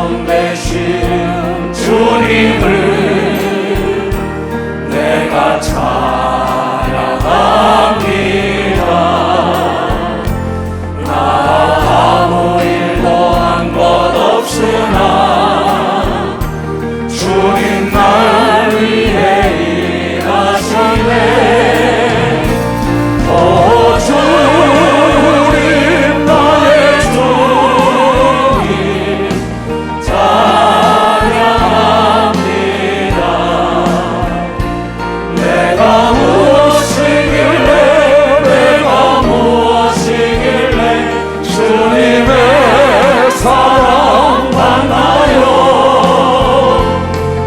찬송 되신 주님을 내가 찬양합니다. 나 아무 일도 한 것 없으나 주님 날 위해 일하시네. 오 주님 나의 주님 찬양합니다. 내가 무엇이길래 주님의 사랑 받나요.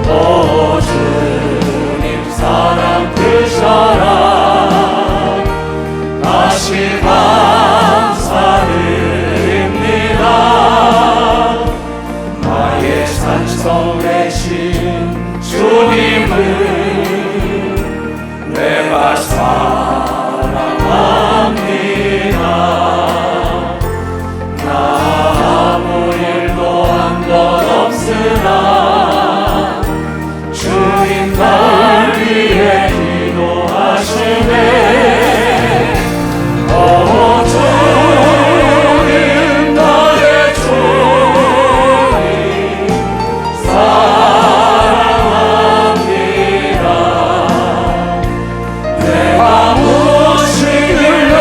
오 주님 사랑 그 사랑 다시 감사드립니다. 나의 찬송 되신 주님을 내가 사랑합니다. 나 아무 일도 한 것 없으나 주님 날 위해 기도하시네. 오 주님 나의 주님 사랑합니다. 내가 무엇이길래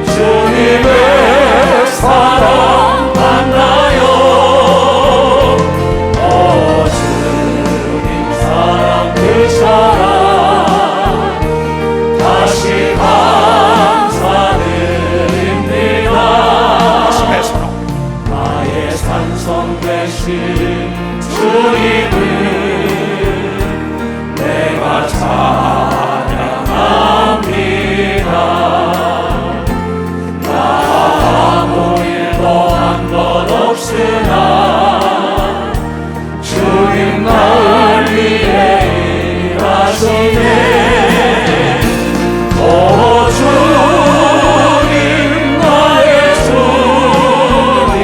주님의 사랑 받나요. 오 주님 사랑 그 사랑 다시 감사드립니다. 나의 찬송 되신 주님을 내가 찬양합니다. 나 아무 일도 한 것 없으나 주님 날 위해 일하시네. 오 주님 나의 주님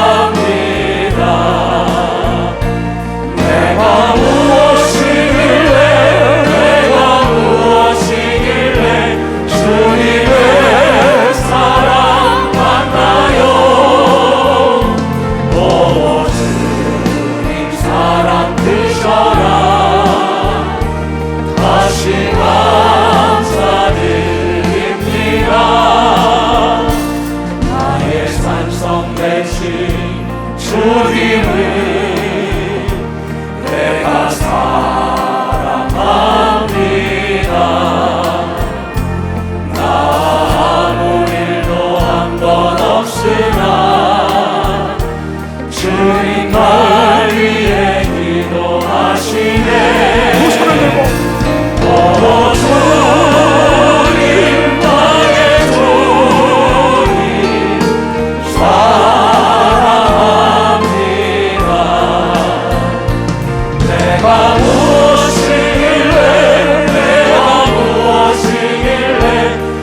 찬양합니다. 내가 무엇이길래 주님의 사랑 받나요. 오 주님 사랑 그 사랑 다시 감사드립니다. 나의 찬송 되신 주님을 내가 사랑합니다. 나 아무 일도 한 것 없으나 주님 날 위해 기도하시네. 두 손을 들고 오 주님 나의 주님 사랑합니다. 내가 무엇이길래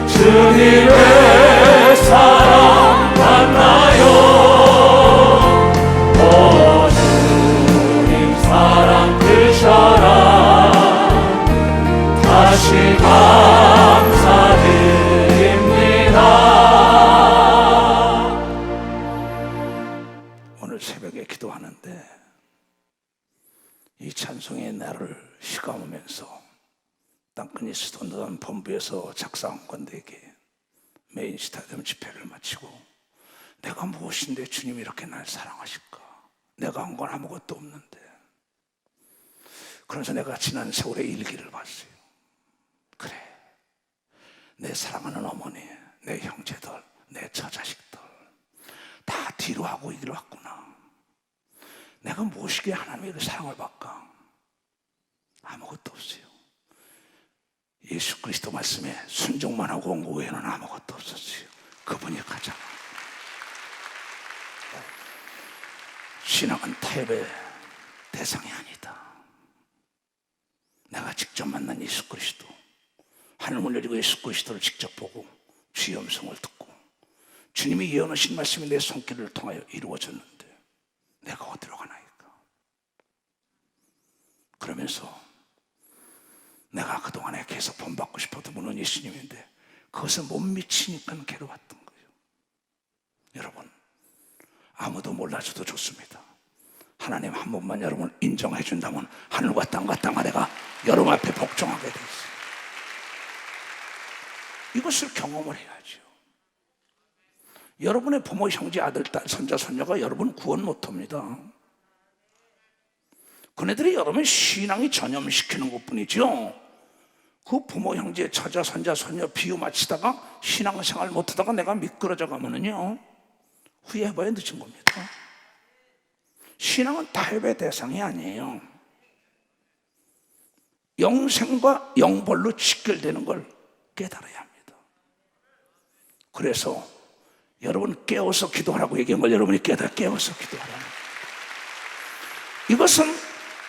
주님의 사랑 받나요. 오 주님 사랑 그 사랑 다시 감사드립니다. 오늘 새벽에 기도하는데 이 찬송의 나를 시감하면서 땅끝이 스톤던 본부에서 작사한 건데 이게 메인 스타디움 집회를 마치고 내가 무엇인데 주님이 이렇게 날 사랑하실까. 내가 한 건 아무것도 없는데. 그래서 내가 지난 세월의 일기를 봤어요. 그래, 내 사랑하는 어머니, 내 형제들, 내 처자식들 다 뒤로 하고 이 길을 왔구나. 내가 무엇이기에 하나님의 그 사랑을 받까. 아무것도 없어요. 예수 그리스도 말씀에 순종만 하고 온 거 외에는 아무것도 없었어요. 그분이 가장. 신앙은 타협의 대상이 아니다. 내가 직접 만난 예수 그리스도, 하늘 문을 열리고 예수 그리스도를 직접 보고 주의 음성을 듣고 주님이 예언하신 말씀이 내 손길을 통하여 이루어졌는데 내가 어디로 가나이까? 그러면서 내가 그동안에 계속 본받고 싶었던 분은 예수님인데 그것을 못 미치니까 괴로웠던 거예요. 여러분, 아무도 몰라줘도 좋습니다. 하나님 한 번만 여러분 인정해 준다면 하늘과 땅과 땅 아래가 여러분 앞에 복종하게 돼 있어요. 이것을 경험을 해야죠. 여러분의 부모, 형제, 아들, 딸, 손자, 손녀가 여러분 구원 못합니다. 그네들이 여러분 신앙이 전염시키는 것뿐이죠. 그 부모, 형제, 처자, 손자, 손녀 비유 맞히다가 신앙생활 못하다가 내가 미끄러져 가면은요 후회해봐야 늦은 겁니다. 신앙은 타협의 대상이 아니에요. 영생과 영벌로 직결되는 걸 깨달아야 합니다. 그래서 여러분 깨워서 기도하라고 얘기한 걸 여러분이 깨워서 기도하라는 거예요. 이것은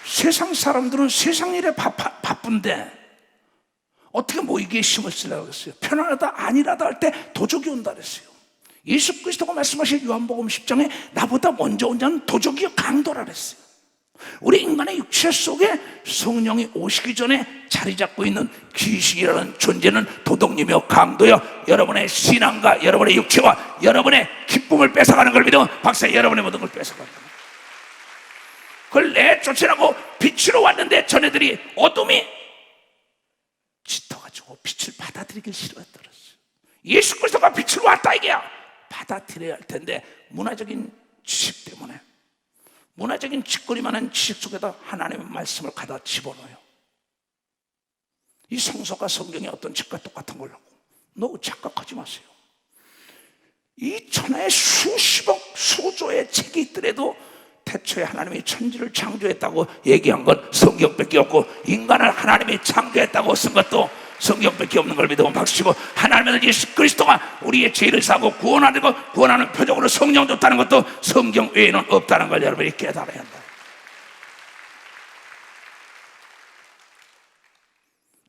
세상 사람들은 세상 일에 바쁜데 어떻게 모이기에 힘을 쓰려고 했어요. 편안하다 아니라다 할 때 도적이 온다 그랬어요. 예수 그리스도가 말씀하신 요한복음 10장에 나보다 먼저 온 자는 도적이요 강도라 그랬어요. 우리 인간의 육체 속에 성령이 오시기 전에 자리 잡고 있는 귀신이라는 존재는 도둑이며 강도여 여러분의 신앙과 여러분의 육체와 여러분의 기쁨을 뺏어가는 걸 믿으면 박사에 여러분의 모든 걸 뺏어간다. 그걸 내쫓으라고 빛으로 왔는데 전애들이 어둠이 짙어가지고 빛을 받아들이길 싫어했더랬어요. 예수 그리스도가 빛으로 왔다 이게야 받아들여야 할 텐데 문화적인 지식 때문에 문화적인 짓거리만한 지식 속에다 하나님의 말씀을 갖다 집어넣어요. 이 성서가 성경이 어떤 책과 똑같은 걸로 너무 착각하지 마세요. 이 천하에 수십억 수조의 책이 있더라도 태초에 하나님이 천지를 창조했다고 얘기한 건 성경밖에 없고 인간을 하나님이 창조했다고 쓴 것도 성경밖에 없는 걸 믿으면 박수치고 하나님의 예수 그리스도가 우리의 죄를 사고 구원하는 것 구원하는 표적으로 성령 줬다는 것도 성경 외에는 없다는 걸 여러분이 깨달아야 한다.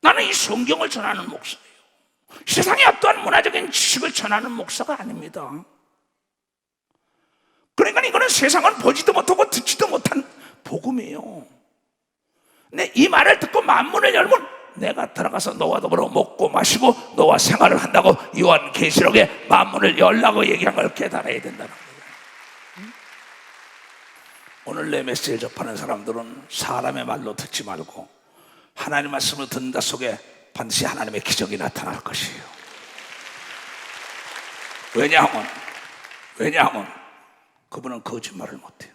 나는 이 성경을 전하는 목사예요. 세상에 어떠한 문화적인 지식을 전하는 목사가 아닙니다. 그러니까 이거는 세상은 보지도 못하고 듣지도 못한 복음이에요. 근데 이 말을 듣고 만문을 열면 내가 들어가서 너와 더불어 먹고 마시고 너와 생활을 한다고 요한계시록에 만문을 열라고 얘기한 걸 깨달아야 된다는 거예요. 오늘 내 메시지를 접하는 사람들은 사람의 말로 듣지 말고 하나님의 말씀을 듣는다 속에 반드시 하나님의 기적이 나타날 것이에요. 왜냐하면 그분은 거짓말을 못해요.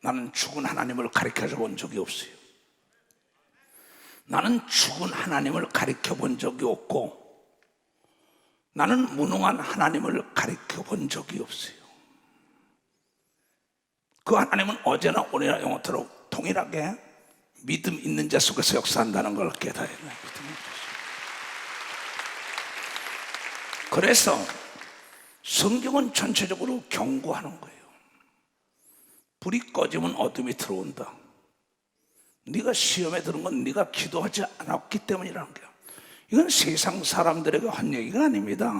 나는 죽은 하나님을 가르쳐줘 본 적이 없어요. 나는 죽은 하나님을 가르쳐 본 적이 없고 나는 무능한 하나님을 가르쳐 본 적이 없어요. 그 하나님은 어제나 오늘이나 영원토록 동일하게 믿음 있는 자 속에서 역사한다는 걸 깨달아야 해요. 그래서 성경은 전체적으로 경고하는 거예요. 불이 꺼지면 어둠이 들어온다. 네가 시험에 드는 건 네가 기도하지 않았기 때문이라는 거야. 이건 세상 사람들에게 한 얘기가 아닙니다.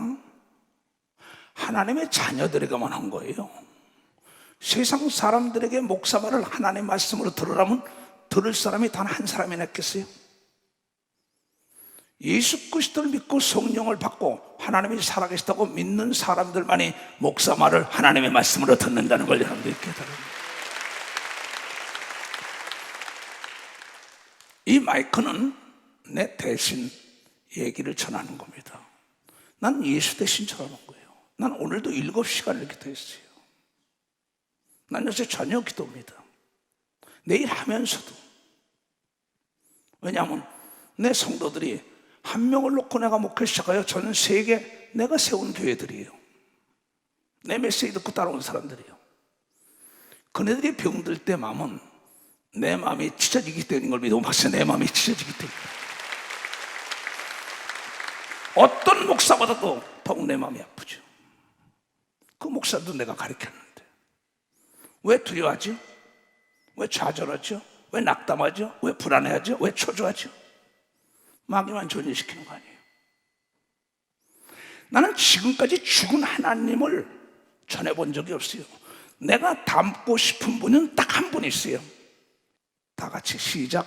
하나님의 자녀들에게만 한 거예요. 세상 사람들에게 목사 말을 하나님의 말씀으로 들으라면 들을 사람이 단 한 사람이나 있겠어요? 예수 그리스도를 믿고 성령을 받고 하나님이 살아계시다고 믿는 사람들만이 목사 말을 하나님의 말씀으로 듣는다는 걸 여러분들이 깨달아요. 이 마이크는 내 대신 얘기를 전하는 겁니다. 난 예수 대신 전하는 거예요. 난 오늘도 7시간을 기도했어요. 난 요새 저녁 기도입니다. 내일 하면서도. 왜냐하면 내 성도들이 한 명을 놓고 내가 목회 시작하여 전 세계 내가 세운 교회들이에요. 내 메시지 듣고 따라온 사람들이에요. 그네들이 병들 때 마음은 내 마음이 찢어지기 때문인 걸 믿으면 봤어요. 내 마음이 찢어지기 때문에. 어떤 목사보다도 더욱 내 마음이 아프죠. 그 목사도 내가 가르쳤는데 왜 두려워하죠? 왜 좌절하죠? 왜 낙담하죠? 왜 불안해하죠? 왜 초조하죠? 마귀만 존재시키는 거 아니에요. 나는 지금까지 죽은 하나님을 전해본 적이 없어요. 내가 닮고 싶은 분은 딱 한 분 있어요. 다 같이 시작.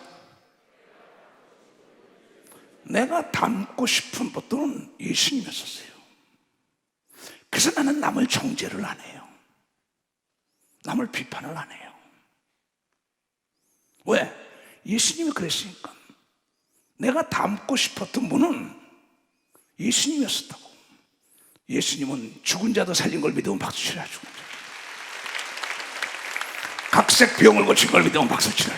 내가 닮고 싶은 분은 예수님이었어요. 그래서 나는 남을 정죄를 안 해요. 남을 비판을 안 해요. 왜? 예수님이 그랬으니까. 내가 닮고 싶었던 분은 예수님이었다고. 예수님은 죽은 자도 살린 걸 믿으면 박수 치라. 죽은 자. 각색 병을 고친 걸 믿으면 박수 치라.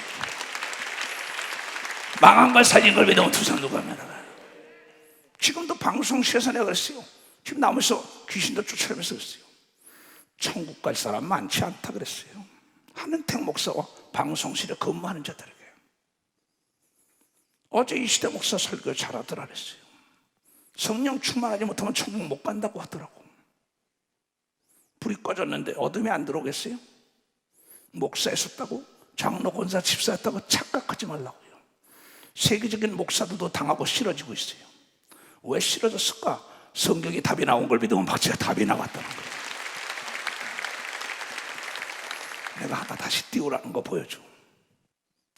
망한 걸 살린 걸 믿으면 두 손 누가 면하라. 지금도 방송시에서 내가 그랬어요. 지금 나오면서 귀신도 쫓아내면서 그랬어요. 천국 갈 사람 많지 않다 그랬어요. 한은택 목사와 방송실에 근무하는 자들에게. 어제 이시대 목사 설교 잘하더라 그랬어요. 성령 충만하지 못하면 천국 못 간다고 하더라고. 불이 꺼졌는데 어둠이 안 들어오겠어요? 목사였었다고, 장로, 권사, 집사였다고 착각하지 말라고요. 세계적인 목사들도 당하고 싫어지고 있어요. 왜 싫어졌을까? 성경이 답이 나온 걸 믿으면 박지가 답이 나왔다는 거예요. 내가 하나 다시 띄우라는 거 보여줘.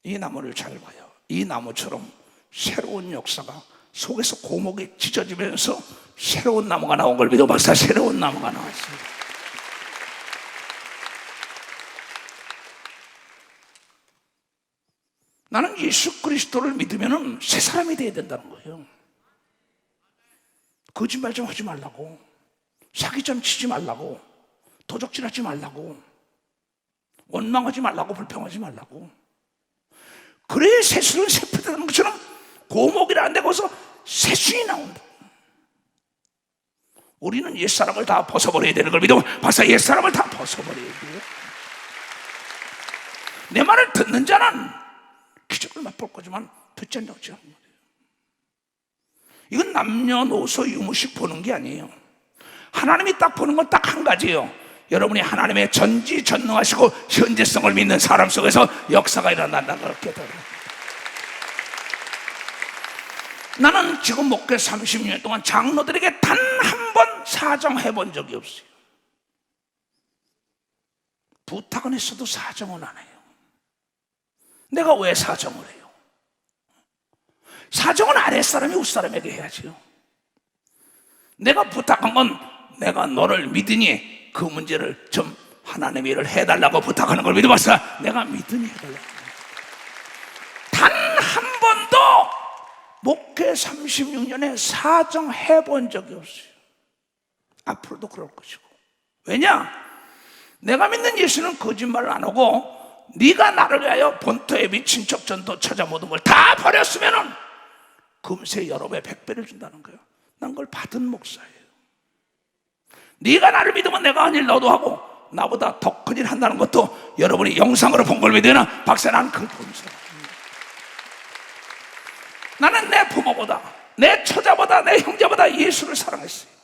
이 나무를 잘 봐요. 이 나무처럼 새로운 역사가 속에서 고목이 찢어지면서 새로운 나무가 나온 걸 믿어 박사. 새로운 나무가 나왔어요. 나는 예수 그리스도를 믿으면 새 사람이 되어야 된다는 거예요. 거짓말 좀 하지 말라고, 사기 좀 치지 말라고, 도적질하지 말라고, 원망하지 말라고, 불평하지 말라고. 그래야 새순은 새풀되는 것처럼 고목이라는 데 거기서 새순이 나온다. 우리는 옛사람을 다 벗어버려야 되는 걸 믿으면 박사, 옛사람을 다 벗어버려야 돼요. 내 말을 듣는 자는 기적을 맛볼 거지만 듣지 않는 거죠. 이건 남녀노소 유무식 보는 게 아니에요. 하나님이 딱 보는 건 딱 한 가지예요. 여러분이 하나님의 전지전능하시고 현재성을 믿는 사람 속에서 역사가 일어난다는 걸 깨달아요. 나는 지금 목회 30년 동안 장로들에게 단 한 번 사정해 본 적이 없어요. 부탁은 했어도 사정은 안 해요. 내가 왜 사정을 해요? 사정은 아랫사람이 윗사람에게 해야지요. 내가 부탁한 건 내가 너를 믿으니 그 문제를 좀 하나님의 일을 해달라고 부탁하는 걸 믿어봤어. 내가 믿으니 해달라고. 단 한 번도 목회 36년에 사정해 본 적이 없어요. 앞으로도 그럴 것이고. 왜냐? 내가 믿는 예수는 거짓말을 안 하고 네가 나를 위하여 본토에 미친 척 전도 처자 모든 걸 다 버렸으면은 금세 여러 배 100배를 준다는 거예요. 난 그걸 받은 목사예요. 네가 나를 믿으면 내가 한 일 너도 하고 나보다 더 큰 일 한다는 것도 여러분이 영상으로 본 걸 믿으나 박사, 나는 그걸 본 사람입니다. 나는 내 부모보다, 내 처자보다, 내 형제보다 예수를 사랑했어요.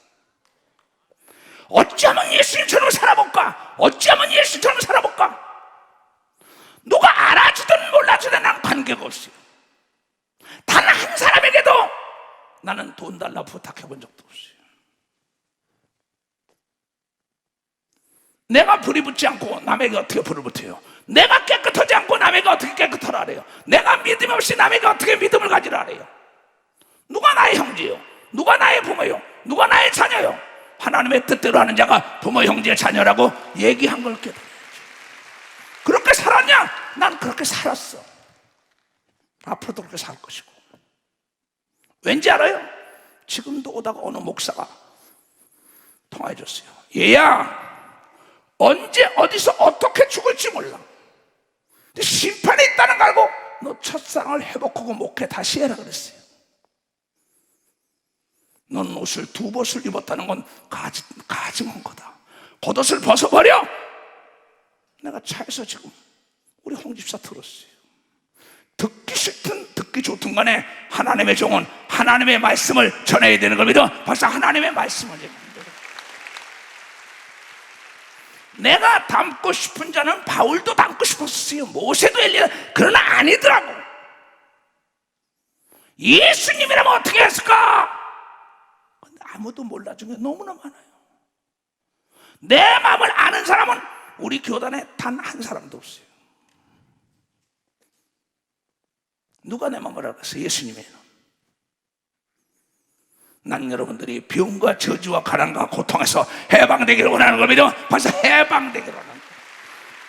어찌하면 예수님처럼 살아볼까? 어찌하면 예수님처럼 살아볼까? 누가 알아주든 몰라주든 난 관계가 없어요. 단 한 사람에게도 나는 돈 달라 부탁해 본 적도 없어요. 내가 불이 붙지 않고 남에게 어떻게 불을 붙여요? 내가 깨끗하지 않고 남에게 어떻게 깨끗하라 하래요? 내가 믿음 없이 남에게 어떻게 믿음을 가지라 하래요? 누가 나의 형제요? 누가 나의 부모요? 누가 나의 자녀요? 하나님의 뜻대로 하는 자가 부모, 형제, 자녀라고 얘기한 걸 깨달아야지. 그렇게 살았냐? 난 그렇게 살았어. 앞으로도 그렇게 살 것이고. 왠지 알아요? 지금도 오다가 어느 목사가 통화해 줬어요. 얘야, 언제 어디서 어떻게 죽을지 몰라. 근데 심판이 있다는 거 알고 너 첫사랑을 회복하고 목회 다시 해라 그랬어요. 넌 옷을 두 벗을 입었다는 건 가증한 거다. 겉옷을 벗어버려. 내가 차에서 지금 우리 홍 집사 들었어요. 듣기 싫든 듣기 좋든 간에 하나님의 종은 하나님의 말씀을 전해야 되는 걸 믿어. 벌써 하나님의 말씀을 얘기합니다. 내가 닮고 싶은 자는 바울도 닮고 싶었어요. 모세도 엘리야. 그러나 아니더라고. 예수님이라면 어떻게 했을까? 근데 아무도 몰라준 게 너무나 많아요. 내 마음을 아는 사람은 우리 교단에 단 한 사람도 없어요. 누가 내 마음을 알았어요? 예수님이에요. 난 여러분들이 병과 저주와 가난과 고통에서 해방되기를 원하는 걸 믿으면 벌써 해방되기를 원하는 거예요.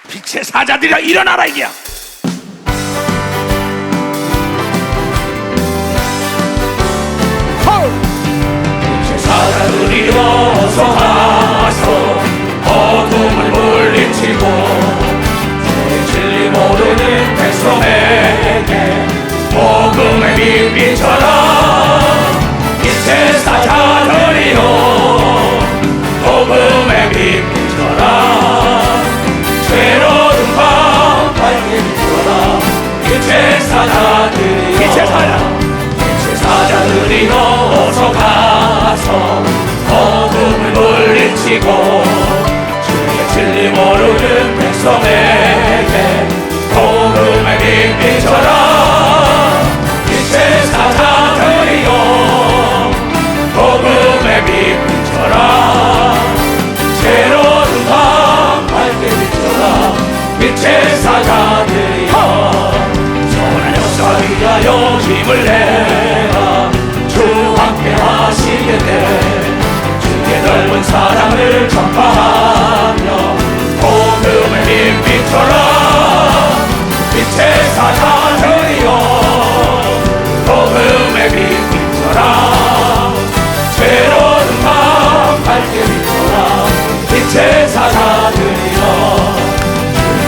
빛의 사자들이라 일어나라 이게야. 빛의 사자들이 어서 가서 어둠을 물리치고 주의 진리 모르는 백성에게 복음의 빛 비춰라. 빛의 사자들이여 복음의 빛 비춰라. 괴로운 밤 밝게 비춰라. 빛의 사자들이여 빛의 사자들이여 어서 가서 어둠을 물리치고 주의 진리 모르는 백성에게 복음의 빛 비춰라. 빛의 사자들이여 복음의 빛 비춰라. 새로운 밤 밝게 비춰라. 빛의 사자들이여 선한 역사 위하여 힘을 내라. 주 함께 하시겠네. 주의 넓은 사랑을 전파하며 복음의 빛 비춰라. 빛의 사자들이여 복음의 빛 비춰라. 새로운 밤 밝게 비춰라. 빛의 사자들이여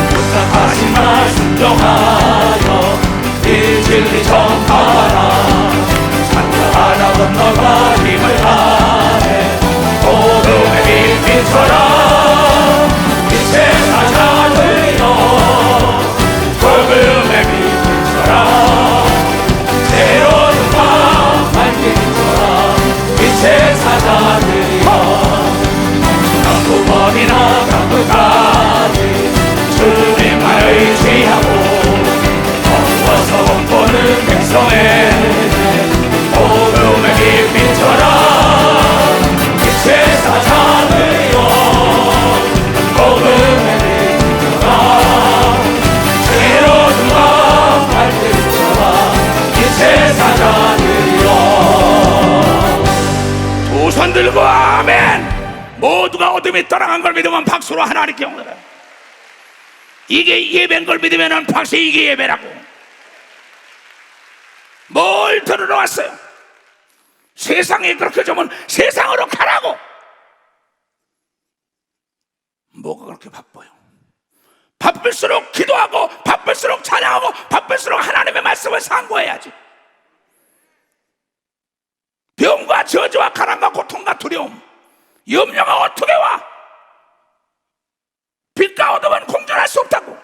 부탁하신 말 순종하여 이 진리 전파하라. 산과 바다 건너가 힘을 다해 복음의 빛 비춰라. 빛의 사자들이여 복음의 빛 비춰라. 새로운 밤 밝게 비춰라. 빛의 사자들이여 강구먼이나 강구까지 주님만 의지하고 엎어서 공포는 백성에게 복음의 빛 비춰라. 빛의 사자들이여 복음의 빛 비춰라. 새로운 밤 밝게 비춰라. 빛의 사자들이여 두 손 들고 아멘. 모두가 어둠이 떠나간 걸 믿으면 박수로 하나님께 영광을. 이게 예배인 걸 믿으면 박수. 이게 예배라고. 뭘 들으러 왔어요? 세상이 그렇게 좀 세상으로 가라고. 뭐가 그렇게 바빠요? 바쁠수록 기도하고 바쁠수록 찬양하고 바쁠수록 하나님의 말씀을 상고해야지. 병과 저주와 가난과 고통과 두려움, 염려가 어떻게 와? 빛과 어둠은 공존할 수 없다고.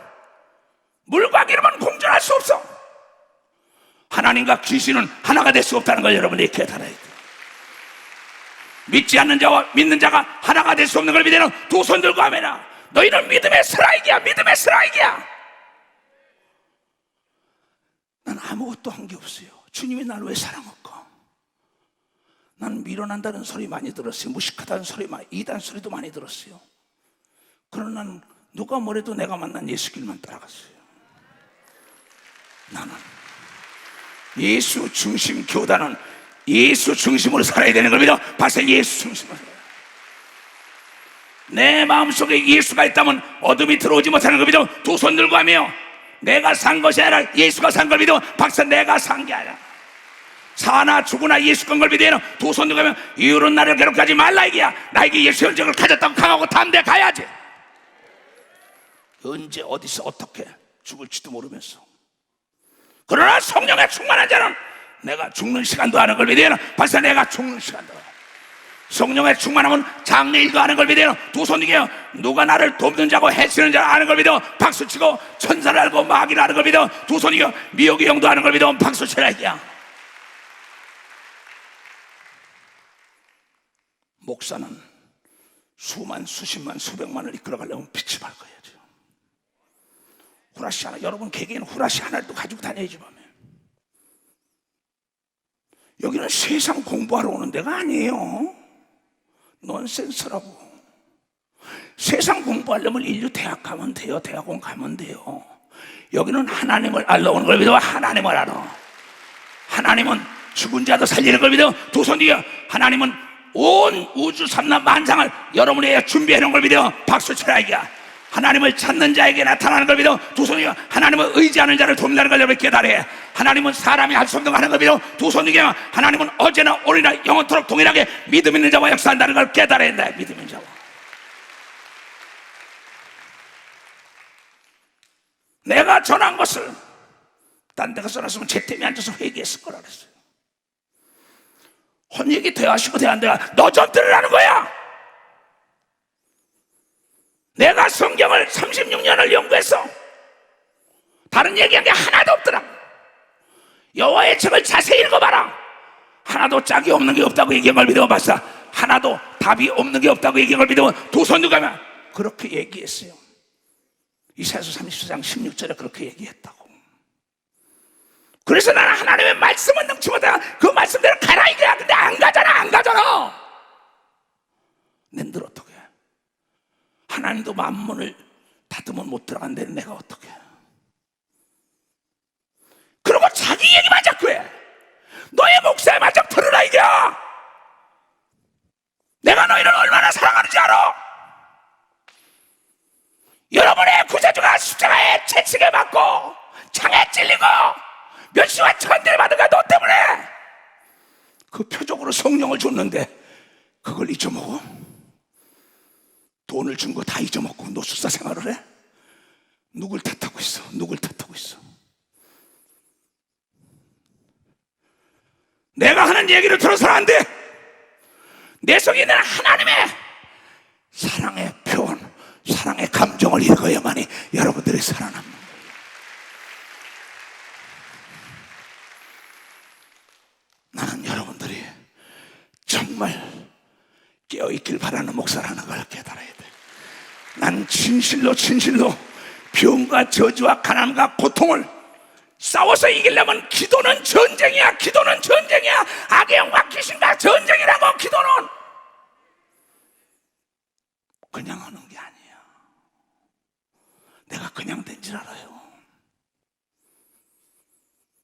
물과 기름은 공존할 수 없어. 하나님과 귀신은 하나가 될 수 없다는 걸 여러분이 깨달아야 돼. 믿지 않는 자와 믿는 자가 하나가 될 수 없는 걸 믿으면 두 손 들고 하면은 너희는 믿음의 스라이기야. 믿음의 스라이기야. 난 아무것도 한 게 없어요. 주님이 나를 왜 사랑할까? 난 밀어난다는 소리 많이 들었어요. 무식하다는 소리 많이, 이단 소리도 많이 들었어요. 그러나 난 누가 뭐래도 내가 만난 예수 길만 따라갔어요. 나는 예수 중심 교단은 예수 중심으로 살아야 되는 걸 믿어. 벌써 예수 중심으로 살아요. 내 마음속에 예수가 있다면 어둠이 들어오지 못하는 걸 믿어. 두 손 들고 하며 내가 산 것이 아니라 예수가 산 걸 믿어. 벌써 내가 산 게 아니라 사나 죽으나 예수 건 걸 믿으면 두 손 들고 하면 이후로는 나를 괴롭히지 말라 이게야. 나에게 예수 현증을 가졌다고 강하고 담대 가야지. 언제 어디서 어떻게 죽을지도 모르면서. 그러나 성령에 충만한 자는 내가 죽는 시간도 아는 걸 믿으면 벌써 내가 죽는 시간도. 성령에 충만하면 장래일도 아는 걸 믿어요. 두 손 들게요. 누가 나를 돕는 자고 해치는 자 아는 걸 믿어. 박수치고 천사를 알고 마귀를 아는 걸 믿어. 두 손 들게요. 미혹의 영도 아는 걸 믿어. 박수치라 이게야. 목사는 수만 수십만 수백만을 이끌어가려면 빛이 밝아야죠. 후라시 하나, 여러분 개개인 후라시 하나도 가지고 다녀야지. 보면 여기는 세상 공부하러 오는 데가 아니에요. 넌센스라고. 세상 공부하려면 인류 대학 가면 돼요. 대학원 가면 돼요. 여기는 하나님을 알러 오는 걸 믿어. 하나님을 알아. 하나님은 죽은 자도 살리는 걸 믿어. 두 손 뒤에 하나님은 온 우주 삼남 만상을 여러분에게 준비해 놓은 걸 믿어. 박수 쳐라 이거야. 하나님을 찾는 자에게 나타나는 걸 믿어. 두 손 뒤에 하나님을 의지하는 자를 돕는다는 걸 여러분 깨달아야 해. 하나님은 사람이 할 수 없는 거 하는 걸 믿어. 두 손 뒤에 하나님은 어제나 오늘이나 영원토록 동일하게 믿음 있는 자와 역사한다는 걸 깨달아야 한다. 믿음 있는 자와. 내가 전한 것을 딴 데가 써놨으면 제템에 앉아서 회개했을 거라 그랬어요. 혼 얘기 대하시고 대한대가 너 좀 들으라는 거야. 내가 성경을 36년을 연구해서 다른 얘기한 게 하나도 없더라. 여호와의 책을 자세히 읽어봐라. 하나도 짝이 없는 게 없다고 얘기한 걸 믿어. 봤어. 하나도 답이 없는 게 없다고 얘기한 걸 믿어. 두 손 누가면 그렇게 얘기했어요. 이사야서 34장 16절에 그렇게 얘기했다고. 그래서 나는 하나님의 말씀은 능치 못해. 그 말씀대로 가라 이거야. 근데 안 가잖아. 낸들 어떻게 해? 하나님도 만문을 닫으면 못 들어간다는 내가 어떻게 해? 그리고 자기 얘기만 자꾸 해. 너의 목사만 좀 들으라 이거야. 내가 너희를 얼마나 사랑하는지 알아. 여러분의 구세주가 십자가에 채찍에 맞고 창에 찔리고 멸시와 천대를 받은 거 너 때문에. 그 표적으로 성령을 줬는데 그걸 잊어먹어? 돈을 준 거 다 잊어먹고 너 수사 생활을 해? 누굴 탓하고 있어? 누굴 탓하고 있어? 내가 하는 얘기를 들어서는 안 돼. 내 속에 있는 하나님의 사랑의 표현, 사랑의 감정을 읽어야만이 여러분들이 살아남는 거예요. 나는 여러분들이 정말 깨어있길 바라는 목사라는 걸 깨달아야 돼. 난 진실로 병과 저주와 가난과 고통을 싸워서 이기려면 기도는 전쟁이야. 기도는 전쟁이야. 악의 영과 귀신과 전쟁이라고. 기도는 그냥 하는 게 아니야. 내가 그냥 된 줄 알아요.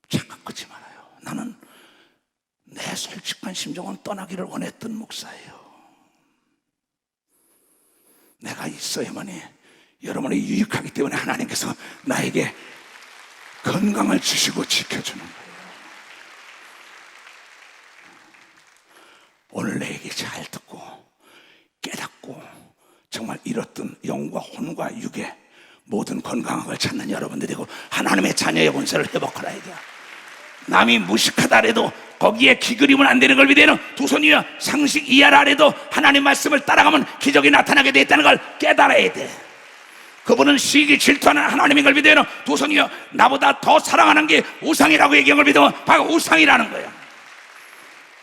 착각 끊지 말아요. 나는 내 솔직한 심정은 떠나기를 원했던 목사예요. 내가 있어야만이 여러분이 유익하기 때문에 하나님께서 나에게 건강을 주시고 지켜주는 거예요. 오늘 내 얘기 잘 듣고 깨닫고 정말 잃었던 영과 혼과 육의 모든 건강한 걸 찾는 여러분들이고 하나님의 자녀의 본세를 회복하라 이거야. 남이 무식하다 해도 거기에 기그리면 안 되는 걸 믿어요. 두 손 위에 상식 이하라 해도 하나님 말씀을 따라가면 기적이 나타나게 돼 있다는 걸 깨달아야 돼. 그분은 시기 질투하는 하나님인 걸 믿어요. 두 손 위에 나보다 더 사랑하는 게 우상이라고 얘기한 걸 믿어. 바로 우상이라는 거야.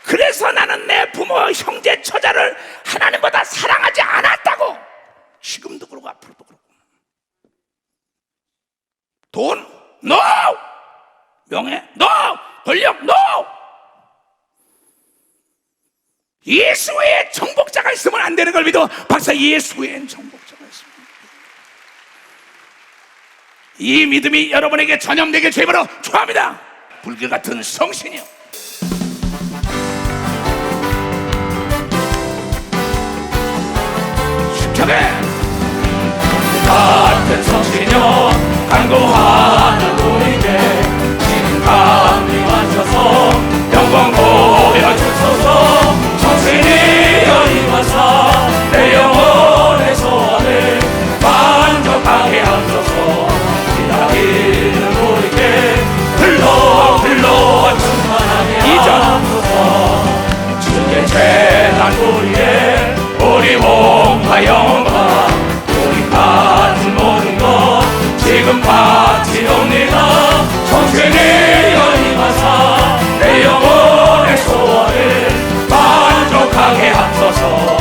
그래서 나는 내 부모, 형제, 처자를 하나님보다 사랑하지 않았다고. 지금도 그러고 앞으로도 그러고. 돈? NO! 명예? NO! 권력? NO! 예수 외에 정복자가 있으면 안 되는 걸 믿어. 박사, 예수 외엔 정복자가 있으면 안 돼. 이 믿음이 여러분에게 전염되게 주님으로 축원합니다. 불교 같은 성신이요. 같은 성신여 간구하는 우리에게 지금 감리 마셔서 영광 보여주소서. 성신이여 임하사 내 영혼의 소원을 만족하게 하소서. 기다리는 우리에게 불러 충만하게 하소서. 주의 재단 우리의 우리 몸과 영혼과 우리 가진 모든 것 지금 바치옵니다. 성신이여 임하사 내 영혼의 소원을 만족하게 하소서.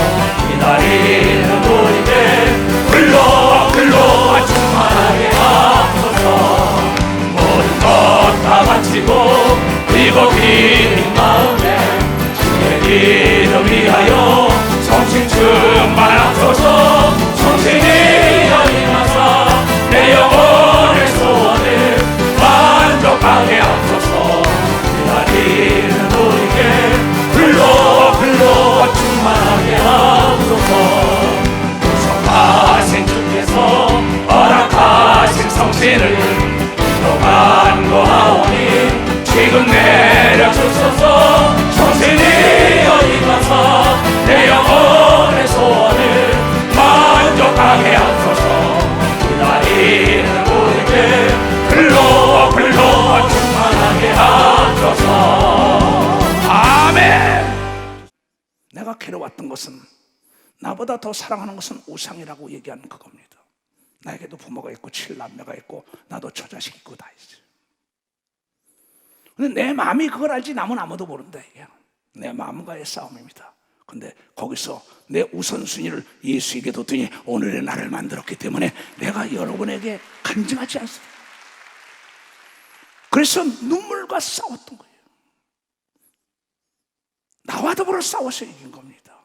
기다리는 우리에게 불러 충만하게 하소서. 모든 것 다 바치고 그리고 빈 마음에 주의 이름 위하여 성신 지금 내려주소서. 성신이 어디 가서 내 영혼의 소원을 만족하게 하소서. 기다리는 우리들 불러 충만하게 하소서. 아멘. 내가 괴로웠던 것은, 나보다 더 사랑하는 것은 우상이라고 얘기하는 그겁니다. 나에게도 부모가 있고 7남매가 있고 나도 처자식 있고 다 있어요. 근데 내 마음이 그걸 알지 남은 아무도 모른다 이게. 내 마음과의 싸움입니다. 근데 거기서 내 우선순위를 예수에게 뒀더니 오늘의 나를 만들었기 때문에 내가 여러분에게 간증하지 않습니다. 그래서 눈물과 싸웠던 거예요. 나와 더불어 싸워서 이긴 겁니다.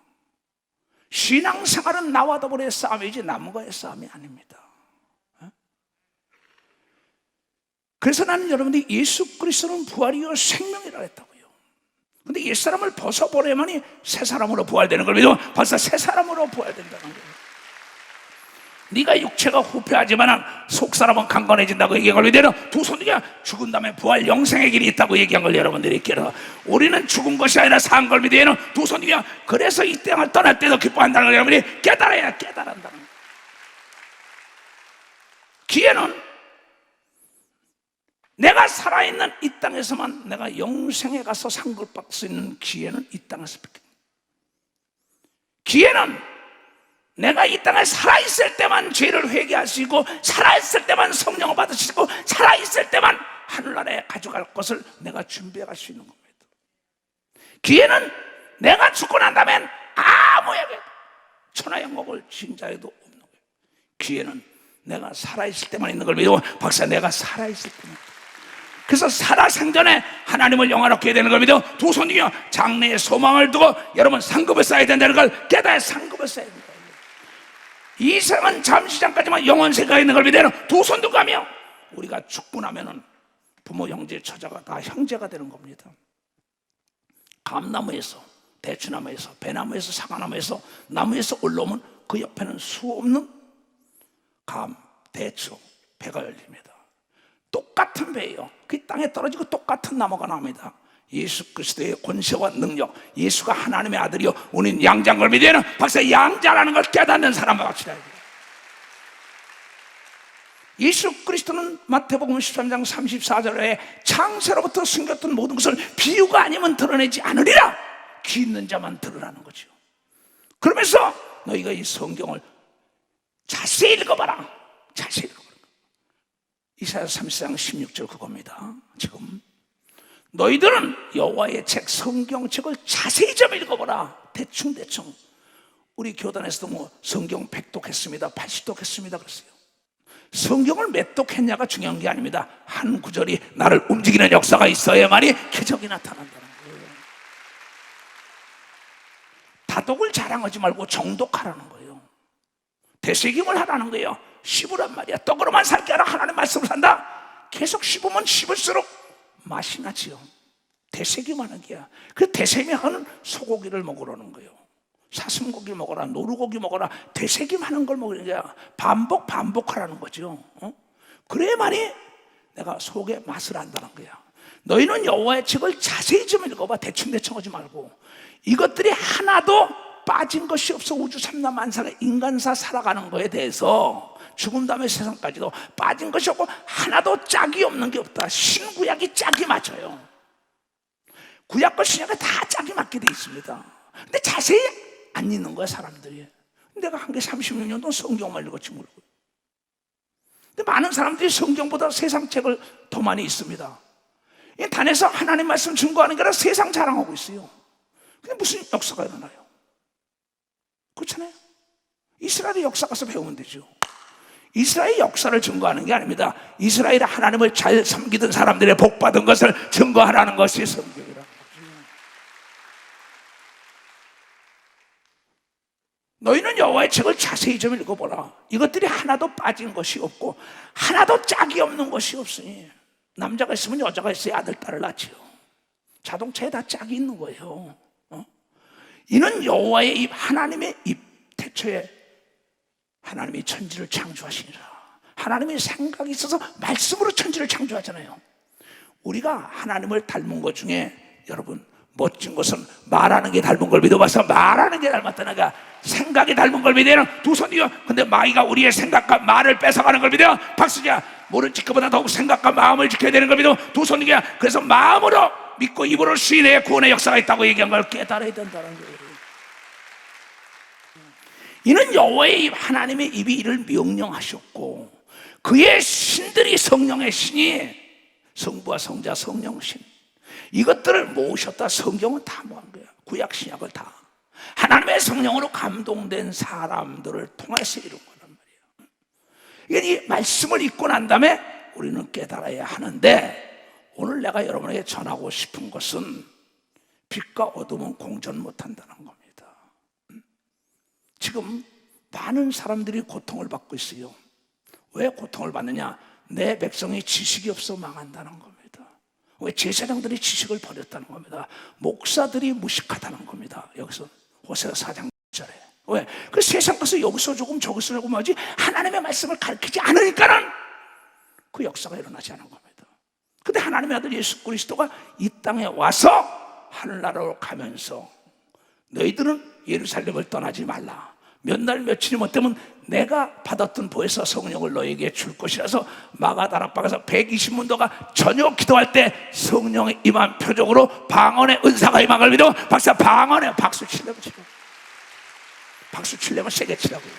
신앙생활은 나와 더불어의 싸움이지 남과의 싸움이 아닙니다. 그래서 나는 여러분들이 예수 그리스도는 부활이요 생명이라 했다고요. 근데 옛사람을 벗어버려야만이 새 사람으로 부활되는 걸 믿으면 벌써 새 사람으로 부활된다는 거예요. 네가 육체가 후패하지만 속사람은 강건해진다고 얘기한 걸 믿으면 두 손들이 죽은 다음에 부활 영생의 길이 있다고 얘기한 걸 여러분들이 깨달아. 우리는 죽은 것이 아니라 산 걸 믿으면 두 손들이 그래서 이 땅을 떠날 때도 기뻐한다는 걸 여러분들이 깨달아한다는 거예요. 기회는 내가 살아있는 이 땅에서만, 내가 영생에 가서 상급을 받을 수 있는 기회는 이 땅에서 뵙게. 기회는 내가 이 땅에 살아있을 때만 죄를 회개하시고, 살아있을 때만 성령을 받으시고, 살아있을 때만 하늘나라에 가져갈 것을 내가 준비해 갈 수 있는 겁니다. 기회는 내가 죽고 난 다음엔 아무에게 천하영광을 진 자에도 없는 거예요. 기회는 내가 살아있을 때만 있는 걸 믿고, 박사 내가 살아있을 때만. 그래서 살아생전에 하나님을 영화롭게 해야 되는 걸 믿어 두 손이요 장래의 소망을 두고 여러분 상급을 쌓아야 된다는 걸 깨달아 상급을 쌓아야 된다. 이 세상은 잠시 잠깐지만 영원 세계가 있는 걸 믿어 두 손 두고 가며 우리가 죽고 나면은 부모 형제 처자가 다 형제가 되는 겁니다. 감나무에서 대추나무에서 배나무에서 사과나무에서 나무에서 올라오면 그 옆에는 수 없는 감, 대추, 배가 열립니다. 똑같은 배예요. 그 땅에 떨어지고 똑같은 나무가 나옵니다. 예수 그리스도의 권세와 능력, 예수가 하나님의 아들이요 우리는 양자인 걸 믿으면 박사 양자라는 걸 깨닫는 사람을 같이 해야 돼요. 예수 그리스도는 마태복음 13장 34절에 창세로부터 숨겼던 모든 것을 비유가 아니면 드러내지 않으리라. 귀 있는 자만 들으라는 거죠. 그러면서 너희가 이 성경을 자세히 읽어봐라. 자세히 읽어봐라. 이사야 34장 16절 그겁니다. 지금 너희들은 여호와의 책 성경책을 자세히 좀 읽어보라. 대충 우리 교단에서도 뭐 성경 100독 했습니다 80독 했습니다 그랬어요. 성경을 몇 독 했냐가 중요한 게 아닙니다. 한 구절이 나를 움직이는 역사가 있어야만이 기적이 나타난다는 거예요. 다독을 자랑하지 말고 정독하라는 거예요. 되새김을 하라는 거예요. 씹으란 말이야. 떡으로만 살게 하라. 하나님의 말씀을 산다. 계속 씹으면 씹을수록 맛이 나지요. 되새김하는 게야. 그 되새김하는 소고기를 먹으라는 거예요. 사슴고기 먹어라, 노루고기 먹어라. 되새김하는 걸 먹으는 게야. 반복하라는 거죠. 그래야만이 내가 속의 맛을 안다는 거야. 너희는 여호와의 책을 자세히 좀 읽어봐. 대충 하지 말고. 이것들이 하나도 빠진 것이 없어. 우주 삼라만상의 인간사 살아가는 거에 대해서 죽은 다음에 세상까지도 빠진 것이 없고 하나도 짝이 없는 게 없다. 신구약이 짝이 맞아요. 구약과 신약이 다 짝이 맞게 돼 있습니다. 근데 자세히 안 읽는 거야 사람들이. 내가 한 게 36년 동안 성경만 읽었지 모르고. 근데 많은 사람들이 성경보다 세상 책을 더 많이 읽습니다. 단에서 하나님 말씀 증거하는 게 아니라 세상 자랑하고 있어요. 근데 무슨 역사가 일어나요? 그렇잖아요. 이스라엘의 역사 가서 배우면 되죠. 이스라엘의 역사를 증거하는 게 아닙니다. 이스라엘의 하나님을 잘 섬기던 사람들의 복받은 것을 증거하라는 것이 성경이라는 거죠. 너희는 여호와의 책을 자세히 좀 읽어보라. 이것들이 하나도 빠진 것이 없고 하나도 짝이 없는 것이 없으니 남자가 있으면 여자가 있어야 아들 딸을 낳지요. 자동차에 다 짝이 있는 거예요. 이는 여호와의 입, 하나님의 입. 태초에 하나님이 천지를 창조하시니라. 하나님의 생각이 있어서 말씀으로 천지를 창조하잖아요. 우리가 하나님을 닮은 것 중에 여러분 멋진 것은 말하는 게 닮은 걸 믿어봐서 말하는 게 닮았다니까. 생각이 닮은 걸 믿어요. 두 손이요. 근데 마귀가 우리의 생각과 말을 뺏어가는 걸 믿어요. 박수자. 모른 지켜보다 더욱 생각과 마음을 지켜야 되는 걸 믿어. 두 손이야. 그래서 마음으로 믿고 입으로 시인해야 구원의 역사가 있다고 얘기한 걸 깨달아야 된다는 거예요. 이는 여호와의 입, 하나님의 입이 이를 명령하셨고 그의 신들이 성령의 신이 성부와 성자 성령 신 이것들을 모으셨다. 성경은 다 모은 거예요. 구약 신약을 다 하나님의 성령으로 감동된 사람들을 통해서 이룬 거란 말이에요. 이 말씀을 읽고 난 다음에 우리는 깨달아야 하는데 오늘 내가 여러분에게 전하고 싶은 것은 빛과 어둠은 공존 못한다는 겁니다. 지금 많은 사람들이 고통을 받고 있어요. 왜 고통을 받느냐? 내 백성이 지식이 없어 망한다는 겁니다. 왜 제사장들이 지식을 버렸다는 겁니다. 목사들이 무식하다는 겁니다. 여기서 호세아 4장 1절에 왜? 그 세상 가서 여기서 조금 저기서 조금 하지 하나님의 말씀을 가르치지 않으니까는 그 역사가 일어나지 않은 겁니다. 근데 하나님의 아들 예수 그리스도가 이 땅에 와서 하늘나라로 가면서 너희들은 예루살렘을 떠나지 말라. 몇 날 며칠이 못 되면 내가 받았던 보혜사 성령을 너에게 줄 것이라서 마가다락방에서 120문도가 저녁 기도할 때 성령의 임한 표적으로 방언의 은사가 임한 걸 믿어. 박사 방언에 박수 치려고 치고 박수 치려면 세게 치라고요.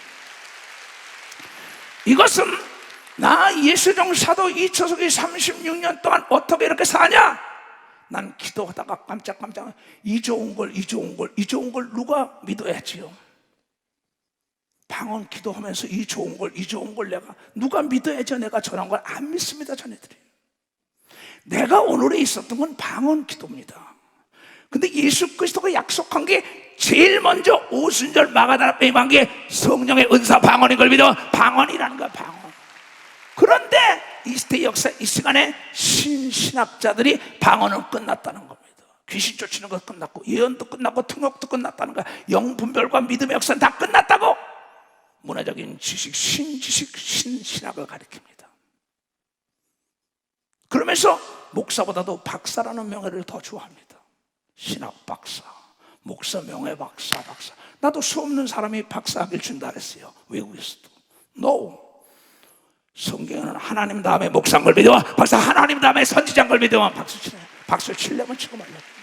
이것은 나 예수종 사도 이초석이 36년 동안 어떻게 이렇게 사냐? 난 기도하다가 깜짝깜짝 이 좋은 걸 누가 믿어야지요? 방언 기도하면서 이 좋은 걸 내가 누가 믿어야죠? 내가 전한 걸 안 믿습니다. 자네들이. 내가 오늘에 있었던 건 방언 기도입니다. 근데 예수 그리스도가 약속한 게 제일 먼저 오순절 마가다락방에 임한 게 성령의 은사 방언인 걸 믿어. 방언이라는 거야. 방언. 그런데 이 시대 역사 이 시간에 신학자들이 방언은 끝났다는 겁니다. 귀신 쫓는 것 끝났고 예언도 끝났고 통역도 끝났다는 거야. 영분별과 믿음의 역사는 다 끝났다고 문화적인 지식, 신지식, 신학을 가리킵니다. 그러면서 목사보다도 박사라는 명예를 더 좋아합니다. 신학 박사, 목사 명예 박사. 나도 수 없는 사람이 박사학위를 준다 그랬어요. 외국에서도. No. 성경에는 하나님 다음에 목사인 걸 믿어. 박사 하나님 다음에 선지자인 걸 믿어. 박수 치려면 치고 말라고.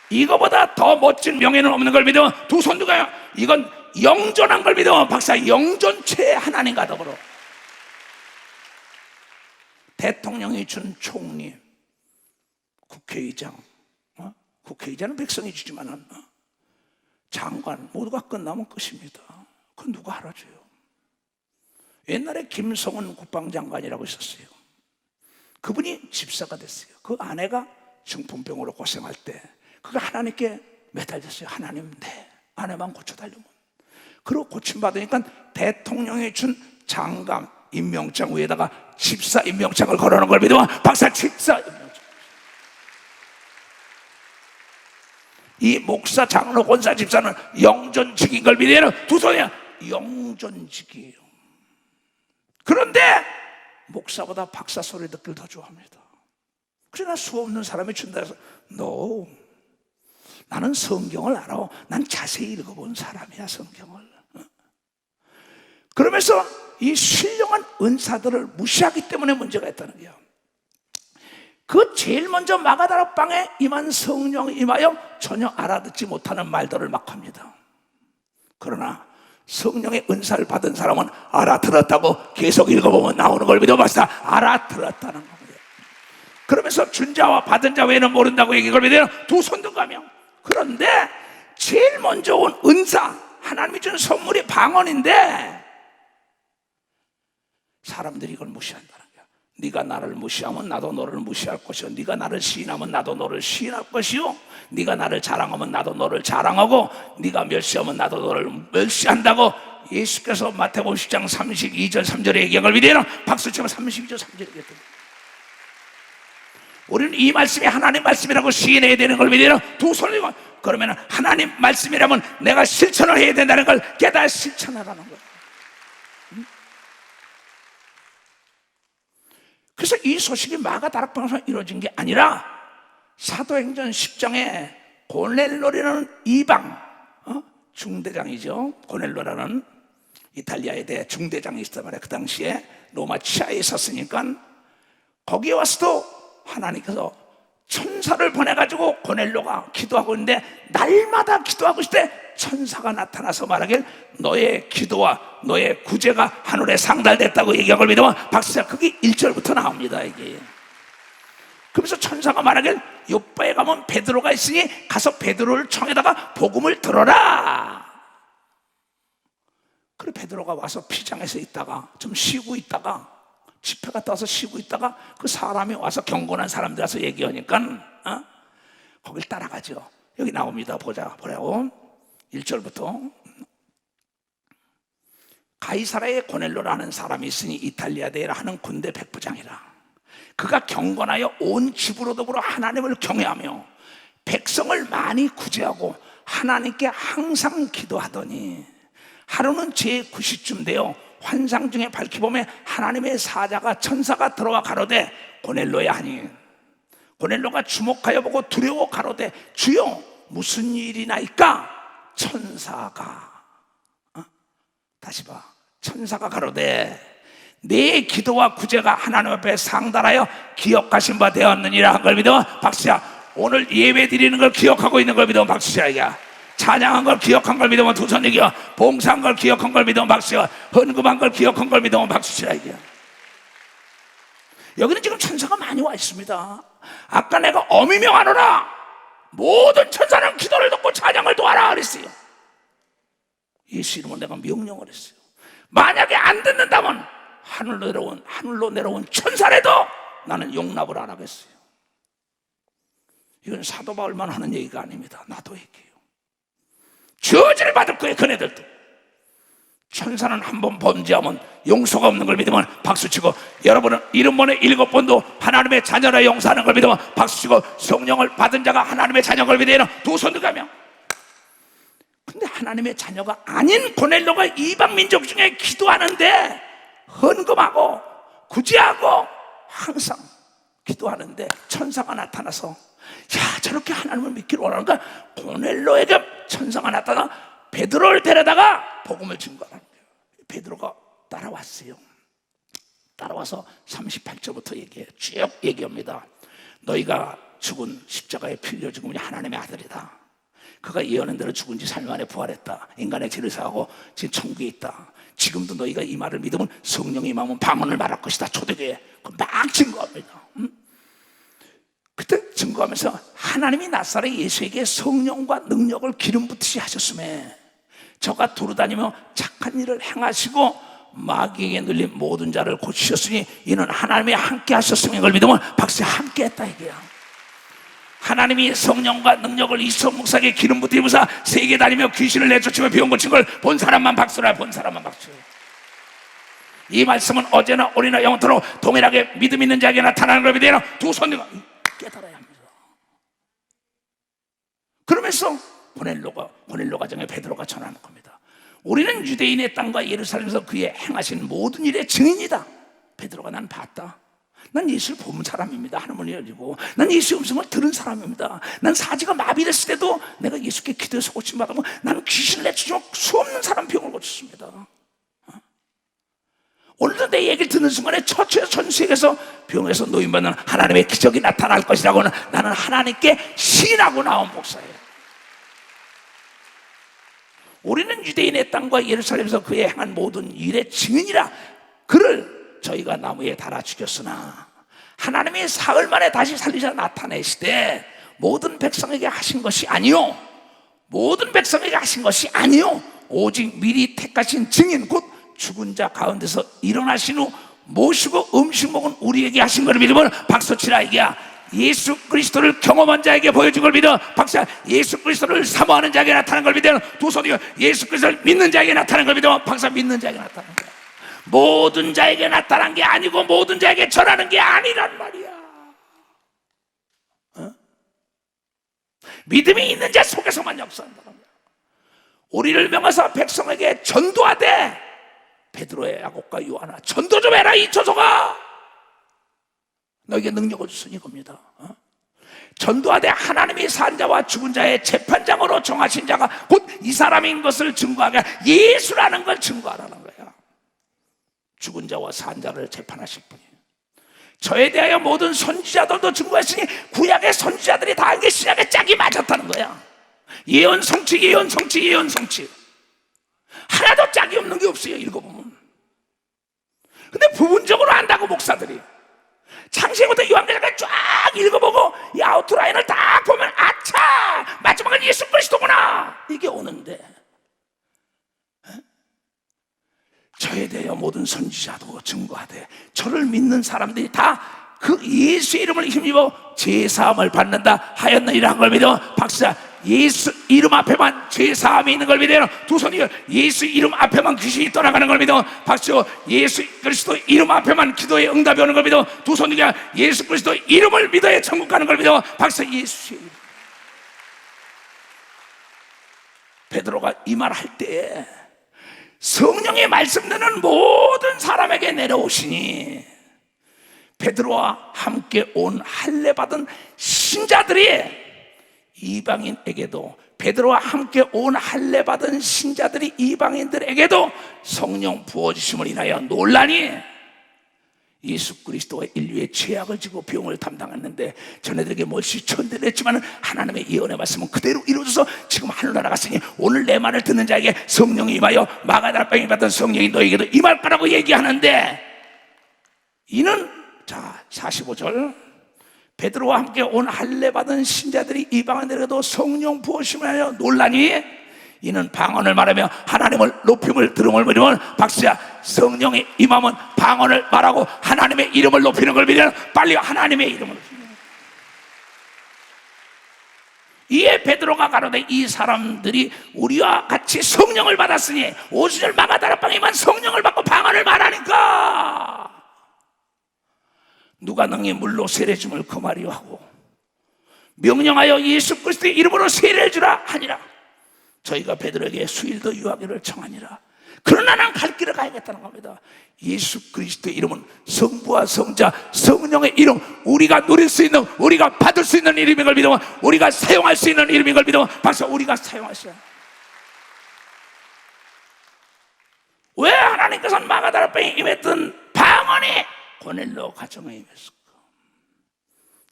이거보다 더 멋진 명예는 없는 걸 믿어. 두 손 누가요? 이건 영존한 걸 믿어. 박사 영존체 하나님과 더불어. 대통령이 준 총리, 국회의장, 국회의장은 백성이 주지만 장관 모두가 끝나면 끝입니다. 그건 누가 알아줘요? 옛날에 김성은 국방장관이라고 있었어요. 그분이 집사가 됐어요. 그 아내가 중풍병으로 고생할 때 그가 하나님께 매달렸어요. 하나님 내 아내만 고쳐달라면. 그리고 고침받으니까 대통령이 준 장관 임명장 위에다가 집사 임명장을 걸어놓은 걸 믿어. 박사 집사 임명장. 이 목사 장로 권사 집사는 영존직인 걸 믿어요. 두 손이야. 영존직이에요. 그런데 목사보다 박사 소리 듣기를 더 좋아합니다. 그러나 수 없는 사람이 준다 해서 No. 나는 성경을 알아. 난 자세히 읽어본 사람이야 성경을. 그러면서 이 신령한 은사들을 무시하기 때문에 문제가 있다는 거예요. 그 제일 먼저 마가다락방에 임한 성령이 임하여 전혀 알아듣지 못하는 말들을 막 합니다. 그러나 성령의 은사를 받은 사람은 알아들었다고 계속 읽어보면 나오는 걸 믿어봤어. 알아들었다는 겁니다. 그러면서 준 자와 받은 자 외에는 모른다고 얘기를 믿어요. 두 손 든 가며. 그런데 제일 먼저 온 은사, 하나님이 준 선물이 방언인데 사람들이 이걸 무시한다는 거야. 네가 나를 무시하면 나도 너를 무시할 것이요, 네가 나를 시인하면 나도 너를 시인할 것이요, 네가 나를 자랑하면 나도 너를 자랑하고, 네가 멸시하면 나도 너를 멸시한다고 예수께서 마태복음 10장 32절 3절에 얘기한 걸 믿어요. 박수 치면 32절 3절에 얘기했던 거예요. 우리는 이 말씀이 하나님 말씀이라고 시인해야 되는 걸 믿어요. 두 손이고. 그러면 하나님 말씀이라면 내가 실천을 해야 된다는 걸 깨달아 실천하라는 거예요. 그 그래서 이 소식이 마가다락방에서 이루어진 게 아니라 사도행전 10장에 고넬로라는 이방 중대장이죠. 고넬로라는 이탈리아에 대해 중대장이 있었단 말이에요. 그 당시에 로마 치하에 있었으니까 거기에 와서도 하나님께서 천사를 보내가지고 고넬로가 기도하고 있는데 날마다 기도하고 있을 때 천사가 나타나서 말하길 너의 기도와 너의 구제가 하늘에 상달됐다고 얘기한 걸 믿으면 박수야. 그게 1절부터 나옵니다. 이게. 그러면서 천사가 말하길 요빠에 가면 베드로가 있으니 가서 베드로를 청에다가 복음을 들어라. 그래 베드로가 와서 피장에서 있다가 좀 쉬고 있다가 집회 갔다 와서 쉬고 있다가 그 사람이 와서 경건한 사람들 와서 얘기하니까 거길 따라가죠. 여기 나옵니다. 보라고 1절부터 가이사라에 고넬로라는 사람이 있으니 이탈리아 대에 하는 군대 백부장이라. 그가 경건하여 온 집으로 더불어 하나님을 경외하며 백성을 많이 구제하고 하나님께 항상 기도하더니 하루는 제9시쯤 되어 환상 중에 밝히보매 하나님의 사자가 천사가 들어와 가로되 고넬로야 하니 고넬로가 주목하여 보고 두려워 가로되 주여 무슨 일이나이까. 천사가 다시 봐. 천사가 가로되 내 기도와 구제가 하나님 앞에 상달하여 기억하신 바 되었느니라 한 걸 믿으면 박수야. 오늘 예배 드리는 걸 기억하고 있는 걸 믿으면 박수야. 이게 찬양한 걸 기억한 걸 믿으면 두 손 이겨. 봉사한 걸 기억한 걸 믿으면 박수야. 헌금한 걸 기억한 걸 믿으면 박수야. 이게 여기는 지금 천사가 많이 와 있습니다. 아까 내가 어미 명하노라 모든 천사는 기도를 듣고 찬양을 도하라 그랬어요. 예수 이름으로 내가 명령을 했어요. 만약에 안 듣는다면 하늘로 내려온 천사라도 나는 용납을 안 하겠어요. 이건 사도 바울만 하는 얘기가 아닙니다. 나도 얘기해요. 저주를 받을 거예요. 그네들도. 천사는 한 번 범죄하면 용서가 없는 걸 믿으면 박수치고, 여러분은 70번에 7번도 하나님의 자녀라 용서하는 걸 믿으면 박수치고, 성령을 받은 자가 하나님의 자녀인 걸 믿으면 두 손 들어가며. 근데 하나님의 자녀가 아닌 고넬로가 이방 민족 중에 기도하는데 헌금하고 구제하고 항상 기도하는데 천사가 나타나서 야 저렇게 하나님을 믿기를 원하는가. 고넬로에게 천사가 나타나 베드로를 데려다가 복음을 증거하는 거예요. 베드로가 따라왔어요. 따라와서 38절부터 얘기해요. 쭉 얘기합니다. 너희가 죽은 십자가에 피 흘려 죽으면 하나님의 아들이다. 그가 예언한 대로 죽은 지 3일 만에 부활했다. 인간의 죄를 사하고 지금 천국에 있다. 지금도 너희가 이 말을 믿으면 성령이 임하면 방언을 말할 것이다. 초대교회 막 증거합니다. 그때 증거하면서 하나님이 나사렛 예수에게 성령과 능력을 기름 붓듯이 하셨음에 저가 두루다니며 착한 일을 행하시고 마귀에게 눌린 모든 자를 고치셨으니 이는 하나님이 함께 하셨음인 걸 믿으면 박수. 함께 했다 이게야. 하나님이 성령과 능력을 이성 목사에게 기름 붓으면서 세계 다니며 귀신을 내쫓으며 병 고친 걸 본 사람만 박수라. 본 사람만 박수. 이 말씀은 어제나 오늘이나 영원토록 동일하게 믿음 있는 자에게 나타나는 걸 믿으면 두 손으로 깨달아야 합니다. 그러면서 고넬로 가정에 베드로가 전하는 겁니다. 우리는 유대인의 땅과 예루살렘에서 그의 행하신 모든 일의 증인이다. 베드로가 난 봤다. 난 예수를 본 사람입니다. 하늘문이 열리고 난 예수의 음성을 들은 사람입니다. 난 사지가 마비됐을 때도 내가 예수께 기도해서 고침받으면 나는 귀신을 내쫓으면 수없는 사람 병을 고쳤습니다. 오늘도 내 얘기를 듣는 순간에 처처에서 전세계에서 병에서 노인받는 하나님의 기적이 나타날 것이라고는 나는 하나님께 시인하고 나온 목사예요. 우리는 유대인의 땅과 예루살렘에서 그의 행한 모든 일의 증인이라. 그를 저희가 나무에 달아 죽였으나 하나님이 사흘 만에 다시 살리셔 나타내시되 모든 백성에게 하신 것이 아니요, 모든 백성에게 하신 것이 아니요, 오직 미리 택하신 증인 곧 죽은 자 가운데서 일어나신 후 모시고 음식 먹은 우리에게 하신 것을 믿으면 박수치라. 이게야. 예수 그리스도를 경험한 자에게 보여준 걸 믿어 박수. 예수 그리스도를 사모하는 자에게 나타난 걸 믿어 두 손이고, 예수 그리스도를 믿는 자에게 나타난 걸 믿어 박수. 믿는 자에게 나타난 거야. 모든 자에게 나타난 게 아니고 모든 자에게 전하는 게 아니란 말이야. 믿음이 있는 자 속에서만 역사한다는 거야. 우리를 명하사 백성에게 전도하되, 베드로의 야곱과 요한아 전도 좀 해라 이 조소가. 너에게 능력을 주신 이겁니다. 전도하되 하나님이 산자와 죽은 자의 재판장으로 정하신 자가 곧 이 사람인 것을 증거하게 예수라는 걸 증거하라는 거야. 죽은 자와 산 자를 재판하실 분이에요. 저에 대하여 모든 선지자들도 증거했으니 구약의 선지자들이 다 이게 신약의 짝이 맞았다는 거야. 예언 성취, 예언 성취, 예언 성취. 하나도 짝이 없는 게 없어요, 읽어보면. 근데 부분적으로 안다고, 목사들이. 창세기부터 요한계시까지 쫙 읽어보고 이 아웃라인을 딱 보면 아차! 마지막은 예수 그리스도구나! 이게 오는데, 저에 대하여 모든 선지자도 증거하되 저를 믿는 사람들이 다 그 예수의 이름을 힘입어 죄사함을 받는다 하였느니라 한 걸 믿어. 박수자. 예수 이름 앞에만 죄사함이 있는 걸 믿어요. 두 손이 예수 이름 앞에만 귀신이 떠나가는 걸 믿어. 박수. 예수 그리스도 이름 앞에만 기도에 응답이 오는 걸 믿어. 두 손이 예수 그리스도 이름을 믿어야 천국 가는 걸 믿어. 박수. 예수의 이름. 베드로가 이 말 할 때에 성령의 말씀 듣는 모든 사람에게 내려오시니 베드로와 함께 온 할례 받은 신자들이 이방인에게도, 베드로와 함께 온 할례 받은 신자들이 이방인들에게도 성령 부어주심을 인하여 논란이, 예수 그리스도가 인류의 죄악을 지고 병을 담당했는데 전에들에게 멀시 천대를 했지만 하나님의 예언의 말씀은 그대로 이루어져서 지금 하늘나라 갔으니 오늘 내 말을 듣는 자에게 성령이 임하여 마가다락방에 받은 성령이 너에게도 임할 거라고 얘기하는데, 이는 자 45절 베드로와 함께 온 할례 받은 신자들이 이방인들에게도 성령 부어심을 하여 논란이, 이는 방언을 말하며 하나님을 높임을 들음을 믿으면, 박수야. 성령이 임하면 방언을 말하고 하나님의 이름을 높이는 걸 믿으면 빨리 하나님의 이름을 높이는. 이에 베드로가 가로되 이 사람들이 우리와 같이 성령을 받았으니, 오순절 마가다락방에만 성령을 받고 방언을 말하니까 누가 능히 물로 세례줌을 금하리요 하고 명령하여 예수 그리스도의 이름으로 세례를 주라 하니라. 저희가 베드로에게 수일도 유하기를 청하니라. 그러나 난 갈 길을 가야겠다는 겁니다. 예수 그리스도의 이름은 성부와 성자 성령의 이름, 우리가 누릴 수 있는, 우리가 받을 수 있는 이름인 걸 믿으면, 우리가 사용할 수 있는 이름인 걸 믿으면, 박사 우리가 사용하셔야. 왜 하나님께서는 마가다락방에 임했던 방언이 고넬료 가정에 임했을까?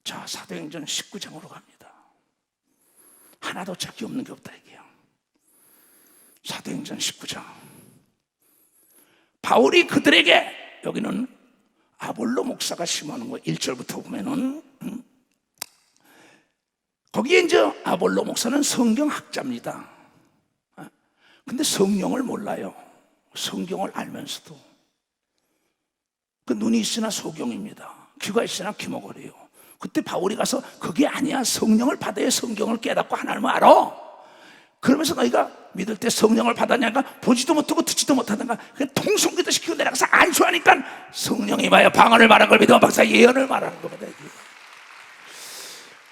자, 사도행전 19장으로 갑니다. 하나도 적이 없는 게 없다 이게요. 사도행전 19장. 바울이 그들에게, 여기는 아볼로 목사가 심하는 거 1절부터 보면은, 거기에 이제 아볼로 목사는 성경학자입니다. 근데 성령을 몰라요. 성경을 알면서도 그 눈이 있으나 소경입니다. 귀가 있으나 귀머거리요. 그때 바울이 가서 그게 아니야, 성령을 받아야 성경을 깨닫고 하나님을 알아. 그러면서 너희가 믿을 때 성령을 받았냐니까 보지도 못하고 듣지도 못하던가 그냥 통성기도 시키고 내려가서 안수하니까 성령이 봐야 방언을 말한 걸 믿어. 박사 예언을 말하는 겁니다.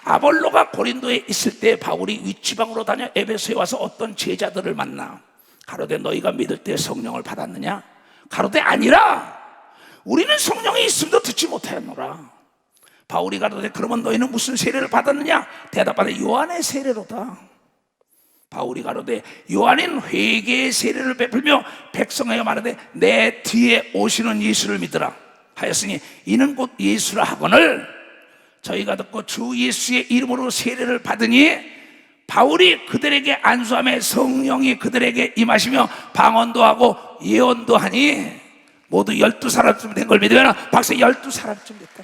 아볼로가 고린도에 있을 때 바울이 윗지방으로 다녀 에베소에 와서 어떤 제자들을 만나 가로되 너희가 믿을 때 성령을 받았느냐? 가로되 아니라 우리는 성령이 있음도 듣지 못하였노라. 바울이 가로되 그러면 너희는 무슨 세례를 받았느냐? 대답하되 요한의 세례로다. 바울이 가로되 요한은 회개의 세례를 베풀며 백성에게 말하되 내 뒤에 오시는 예수를 믿으라 하였으니 이는 곧 예수라 하거늘 저희가 듣고 주 예수의 이름으로 세례를 받으니 바울이 그들에게 안수하며 성령이 그들에게 임하시며 방언도 하고 예언도 하니 모두 12사람쯤 된 걸 믿으면 박사 12사람쯤 됐다.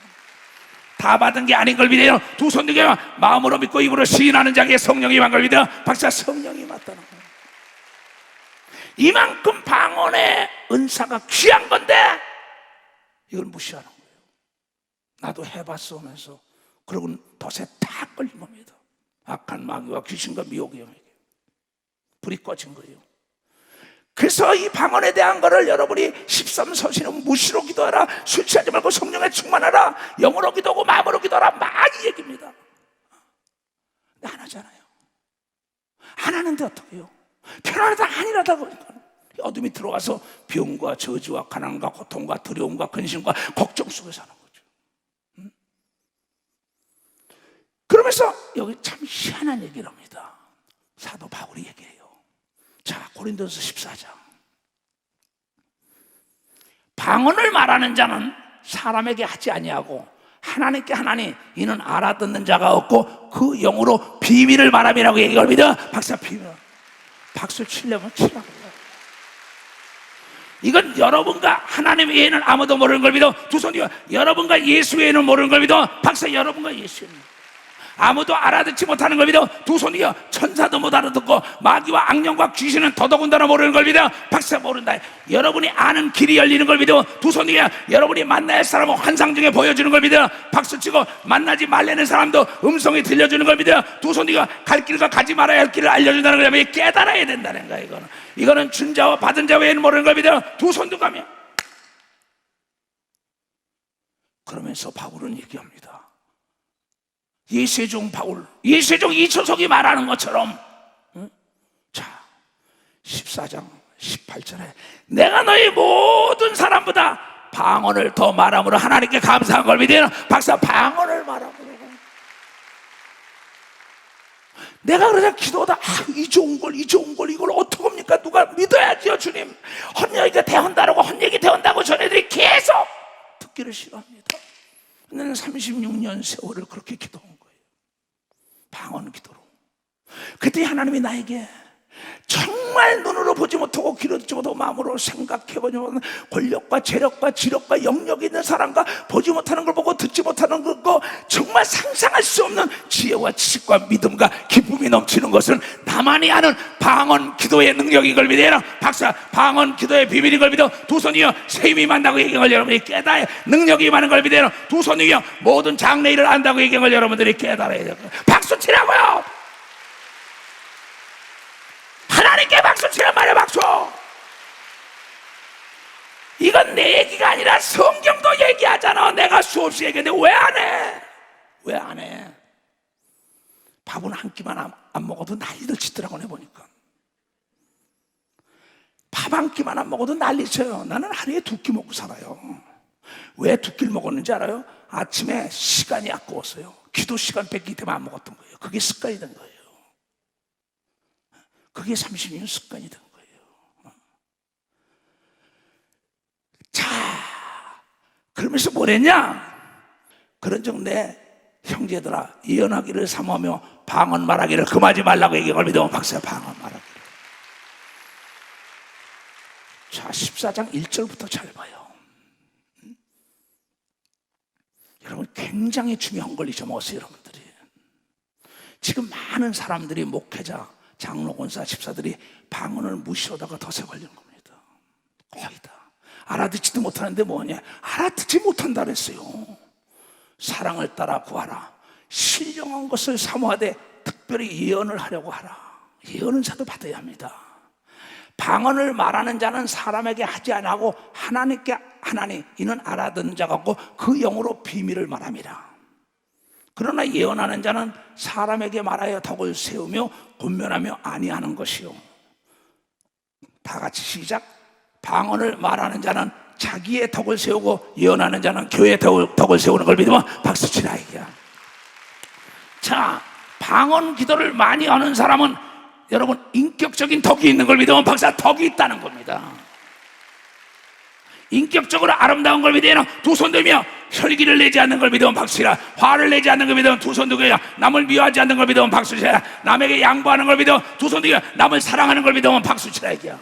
다 받은 게 아닌 걸 믿어요. 두 손 들게 마음으로 믿고 입으로 시인하는 자에게 성령이 임한 걸 믿어. 박사 성령이 맞다는 거예요. 이만큼 방언의 은사가 귀한 건데 이걸 무시하는 거예요. 나도 해봤어 하면서 그러고는 덫에 딱 걸린 겁니다. 악한 마귀와 귀신과 미혹의 영에게 불이 꺼진 거예요. 그래서 이 방언에 대한 거를 여러분이 13서신은 무시로 기도하라, 술 취하지 말고 성령에 충만하라, 영어로 기도하고 마음으로 기도하라 많이 얘기입니다. 근데 안 하잖아요. 안 하는데 어떻게 해요? 편안하다 아니라다고 하니까 어둠이 들어와서 병과 저주와 가난과 고통과 두려움과 근심과 걱정 속에 사는 거죠. 그러면서 여기 참 희한한 얘기를 합니다. 사도 바울이 얘기해요. 자, 고린도서 14장. 방언을 말하는 자는 사람에게 하지 아니하고 하나님께 하나니 이는 알아듣는 자가 없고 그 영으로 비밀을 말함이라고 얘기합니다. 박사 비밀. 박수 치려면 치라고요. 이건 여러분과 하나님 외에는 아무도 모르는 걸 믿어. 두 손 뒤에 여러분과 예수 외에는 모르는 걸 믿어. 박사 여러분과 예수 외에는 아무도 알아듣지 못하는 걸 믿어. 두 손 뒤에 천사도 못 알아듣고 마귀와 악령과 귀신은 더더군다나 모르는 걸 믿어. 박사 모른다. 여러분이 아는 길이 열리는 걸 믿어. 두 손 뒤에 여러분이 만나야 할 사람은 환상 중에 보여주는 걸 믿어. 박수 치고 만나지 말라는 사람도 음성이 들려주는 걸 믿어. 두 손 뒤에 갈 길과 가지 말아야 할 길을 알려준다는 거야. 깨달아야 된다는 거야. 이거는 준 자와 받은 자 외에는 모르는 걸 믿어. 두 손도 가면. 그러면서 바울은 얘기합니다. 예수의 종 바울, 예수의 종 이초석이 말하는 것처럼, 자, 14장 18절에 내가 너희 모든 사람보다 방언을 더 말함으로 하나님께 감사한 걸 믿으나. 박사 방언을 말함으로. 내가 그러자 기도하다 이 좋은 걸 이걸 어떡합니까? 누가 믿어야지요. 주님 헛얘기가 대한다라고 헛얘기 대한다고 전애들이 계속 듣기를 싫어합니다. 나는 36년 세월을 그렇게 기도한 거예요. 방언 기도로. 그때 하나님이 나에게 정말 눈으로 보지 못하고 귀로 듣지 못하고 마음으로 생각해보지 못하는 권력과 재력과 지력과 영역이 있는 사람과 보지 못하는 걸 보고 듣지 못하는 거 정말 상상할 수 없는 지혜와 지식과 믿음과 기쁨이 넘치는 것은 나만이 아는 방언 기도의 능력인 걸 믿어라. 박사 방언 기도의 비밀인 걸 믿어. 두 손이여 세임이 만다고 얘기한 걸 여러분이 깨달아야 능력이 많은 걸 믿어라. 두 손이여 모든 장래일을 안다고 얘기한 걸 여러분들이 깨달아야 돼요. 박수 치라고요. 하나님께 박수 치란 말이야. 박수. 이건 내 얘기가 아니라 성경도 얘기하잖아. 내가 수없이 얘기했는데 왜 안 해? 왜 안 해? 밥은 한 끼만 안 먹어도 난리를 치더라고. 해보니까 밥 한 끼만 안 먹어도 난리 쳐요. 나는 하루에 2끼 먹고 살아요. 왜 2끼를 먹었는지 알아요? 아침에 시간이 아까웠어요. 기도 시간 뺏기 때문에 안 먹었던 거예요. 그게 습관이 된 거예요. 그게 30년 습관이 된 거예요. 자, 그러면서 뭐랬냐? 그런즉 내 형제들아 예언하기를 삼으며 방언 말하기를 금하지 말라고 얘기할 믿어. 박사 방언 말하기를. 자, 14장 1절부터 잘 봐요. 여러분 굉장히 중요한 걸 잊어먹었어요. 여러분들이 지금 많은 사람들이 목회자 장로, 권사, 집사들이 방언을 무시하다가 덫에 걸린 겁니다. 거의 다 알아듣지도 못하는데 뭐냐? 알아듣지 못한다 그랬어요. 사랑을 따라 구하라. 신령한 것을 사모하되 특별히 예언을 하려고 하라. 예언은 자도 받아야 합니다. 방언을 말하는 자는 사람에게 하지 아니하고 하나님께 하나니 이는 알아듣는 자가 없고 그 영으로 비밀을 말함이라. 그러나 예언하는 자는 사람에게 말하여 덕을 세우며 권면하며 아니하는 것이요. 다 같이 시작. 방언을 말하는 자는 자기의 덕을 세우고 예언하는 자는 교회의 덕을 세우는 걸 믿으면 박수치라 이거야. 자, 방언 기도를 많이 하는 사람은 여러분 인격적인 덕이 있는 걸 믿으면 박사 덕이 있다는 겁니다. 인격적으로 아름다운 걸 믿으면 두 손 들며 혈기를 내지 않는 걸 믿으면 박수치라. 화를 내지 않는 걸 믿으면 두 손 들며 남을 미워하지 않는 걸 믿으면 박수치라. 남에게 양보하는 걸 믿으면 두 손 들며 남을 사랑하는 걸 믿으면 박수치라 이거야.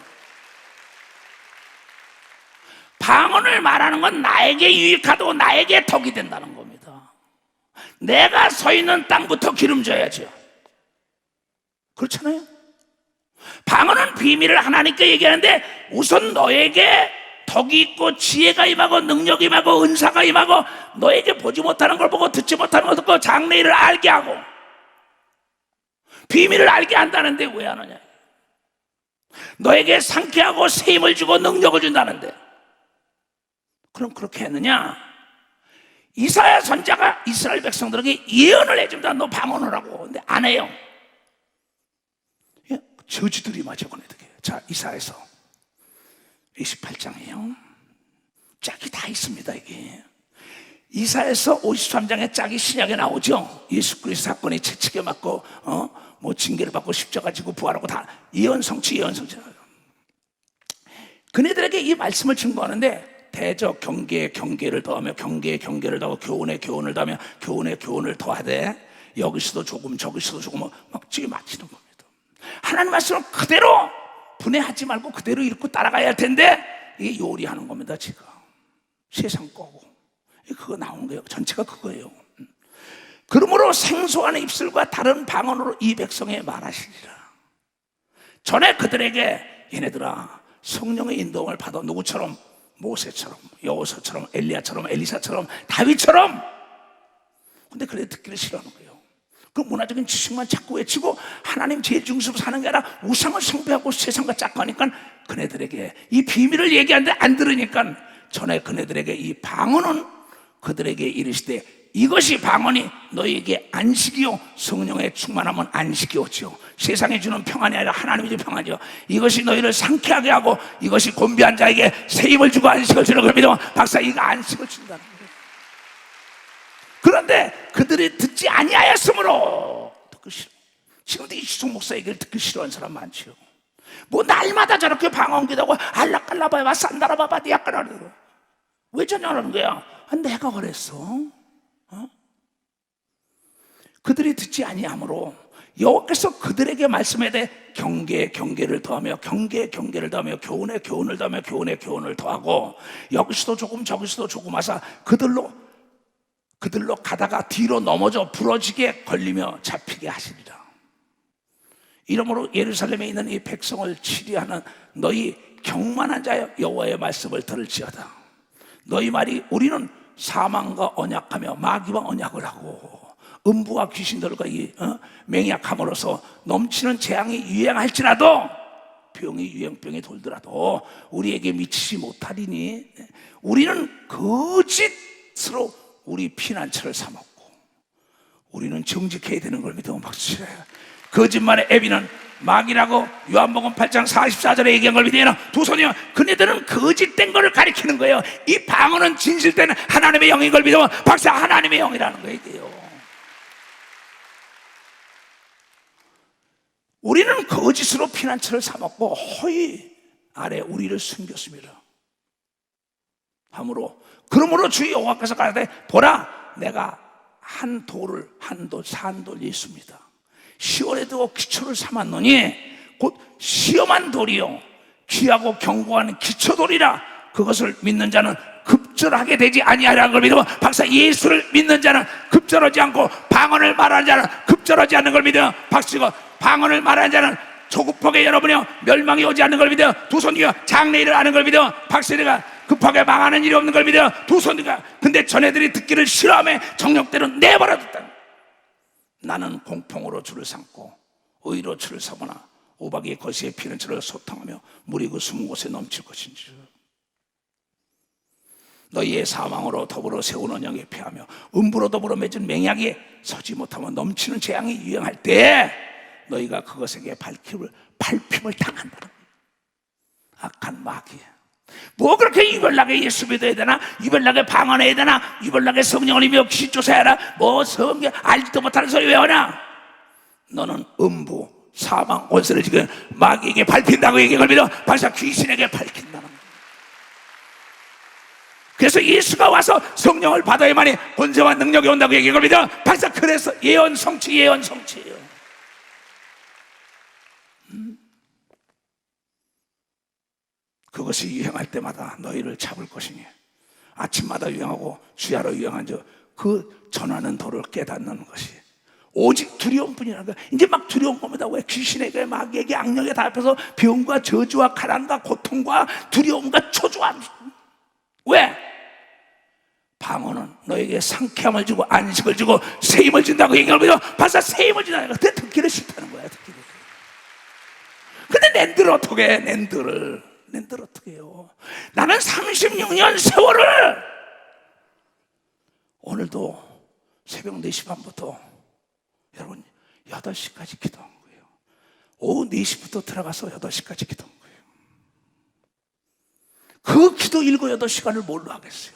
방언을 말하는 건 나에게 유익하고 나에게 덕이 된다는 겁니다. 내가 서 있는 땅부터 기름져야죠. 그렇잖아요. 방언은 비밀을 하나님께 얘기하는데 우선 너에게 덕이 있고 지혜가 임하고 능력이 임하고 은사가 임하고 너에게 보지 못하는 걸 보고 듣지 못하는 걸 듣고 장래일을 알게 하고 비밀을 알게 한다는데 왜 안 하냐. 너에게 상쾌하고 세임을 주고 능력을 준다는데 그럼 그렇게 했느냐? 이사야 선지자가 이스라엘 백성들에게 예언을 해줍니다. 너 방언을 하고. 근데 안 해요. 저주들이 적어내게. 자, 이사야서 28장이에요. 짝이 다 있습니다. 이게 이사야서 53장의 짝이 신약에 나오죠. 예수 그리스도 사건이 채찍에 맞고 뭐 징계를 받고 십자가 지고 부활하고 다 예언성취. 그네들에게 이 말씀을 증거하는데 대적 경계에 경계를 더하며 경계에 경계를 더하고 교훈에 교훈을 더하며 교훈에 교훈을 더하되 여기서도 조금 저기서도 조금 막 찌게 맞히는 겁니다. 하나님 말씀을 그대로 분해하지 말고 그대로 읽고 따라가야 할 텐데 이게 요리하는 겁니다. 지금 세상 거고 그거 나온 거예요. 전체가 그거예요. 그러므로 생소한 입술과 다른 방언으로 이 백성에 말하시리라. 전에 그들에게 얘네들아 성령의 인도를 받아 누구처럼 모세처럼 여호수아처럼 엘리야처럼 엘리사처럼 다윗처럼. 근데 그래 듣기를 싫어하는 거예요. 그 문화적인 지식만 자꾸 외치고 하나님 제일 중심으로 사는 게 아니라 우상을 숭배하고 세상과 짝하니까 그네들에게 이 비밀을 얘기하는데 안 들으니까 전에 그네들에게 이 방언은 그들에게 이르시되 이것이 방언이 너희에게 안식이요 성령의 충만함은 안식이었지요. 세상에 주는 평안이 아니라 하나님이 주는 평안이요. 이것이 너희를 상쾌하게 하고 이것이 곤비한 자에게 새 힘을 주고 안식을 주는 걸 믿으면 박사 이거 안식을 준다는 거예요. 그런데 그들이 듣지 아니하였으므로 듣기 싫어. 지금도 이시송 목사 얘기를 듣기 싫어하는 사람 많지요. 뭐 날마다 저렇게 방언기도하고 알라깔라바야 산다라바바 디아까라는 왜 전혀하는 거야? 내가 그랬어. 그들이 듣지 아니하므로 여호와께서 그들에게 말씀에 대해 경계에 경계를 더하며 경계에 경계를 더하며 교훈에 교훈을 더하며 교훈에 교훈을 더하고 여기서도 조금 저기서도 조금 하사 그들로 가다가 뒤로 넘어져 부러지게 걸리며 잡히게 하시리라. 이러므로 예루살렘에 있는 이 백성을 치리하는 너희 경만한 자여 여호와의 말씀을 들을지어다. 너희 말이 우리는 사망과 언약하며 마귀와 언약을 하고 음부와 귀신들과 맹약함으로써 넘치는 재앙이 유행할지라도 병이 유행병이 돌더라도 우리에게 미치지 못하리니 우리는 거짓으로 우리 피난처를 삼았고 우리는 정직해야 되는 걸 믿으면 박수해. 거짓말의 애비는 마귀라고 요한복음 8장 44절에 얘기한 걸 믿으면 두 손이요 그네들은 거짓된 거를 가리키는 거예요. 이 방언은 진실된 하나님의 영인 걸 믿으면 박사 하나님의 영이라는 거예요. 이게요. 우리는 거짓으로 피난처를 삼았고 허위 아래 우리를 숨겼습니다. 그러므로 주 여호와께서 가라사대 보라 내가 한 돌 예수입니다. 시온에 두고 기초를 삼았노니 곧 시험한 돌이요 귀하고 견고한 기초돌이라 그것을 믿는 자는 급절하게 되지 아니하리라는 걸 믿으면 박사 예수를 믿는 자는 급절하지 않고 방언을 말하는 자는 급절하지 않는 걸 믿으면 박수고 방언을 말하는 자는 조급하게 여러분이요 멸망이 오지 않는 걸 믿어요. 두 손이요 장래일을 아는 걸 믿어요. 박수가 급하게 망하는 일이 없는 걸 믿어요. 두 손이가 근데 전애들이 듣기를 싫어하며 정욕대로 내버려뒀다. 나는 공평으로 줄을 삼고 의로 줄을 서거나 오박이의 거시에 피는 줄을 소탕하며 물이 그 숨은 곳에 넘칠 것인지 너희의 사망으로 더불어 세운 언약에 패하며 음부로 더불어 맺은 맹약에 서지 못하면 넘치는 재앙이 유행할 때 너희가 그것에게 밟힘을 당한다. 악한 마귀 뭐 그렇게 유별나게 예수 믿어야 되나? 유별나게 방언해야 되나? 유별나게 성령을 입며 귀신 쫓아야라? 뭐 성경 알지도 못하는 소리 왜 하냐? 너는 음부 사망 원수를 지금 마귀에게 밟힌다고 얘기를 믿어 발사 귀신에게 밟힌다는 거야. 그래서 예수가 와서 성령을 받아야만이 권세와 능력이 온다고 얘기를 믿어 발사 그래서 예언 성취예요. 그것이 유행할 때마다 너희를 잡을 것이니 아침마다 유행하고 주야로 유행한 그 전하는 도를 깨닫는 것이 오직 두려움뿐이라는 거야. 이제 막 두려운 겁니다. 왜 귀신에게 마귀에게 악령에 다 앞에서 병과 저주와 가난과 고통과 두려움과 초조함. 왜? 방언은 너에게 상쾌함을 주고 안식을 주고 새 힘을 준다고 얘기하면 벌써 새 힘을 준다는 거야. 듣기를 싫다는 거야. 듣기를. 근데 낸들 어떻게 해? 낸들 어떻게 해요? 나는 36년 세월을 오늘도 새벽 4시 반부터 여러분 8시까지 기도한 거예요. 오후 4시부터 들어가서 8시까지 기도한 거예요. 그 기도 7, 8시간을 뭘로 하겠어요?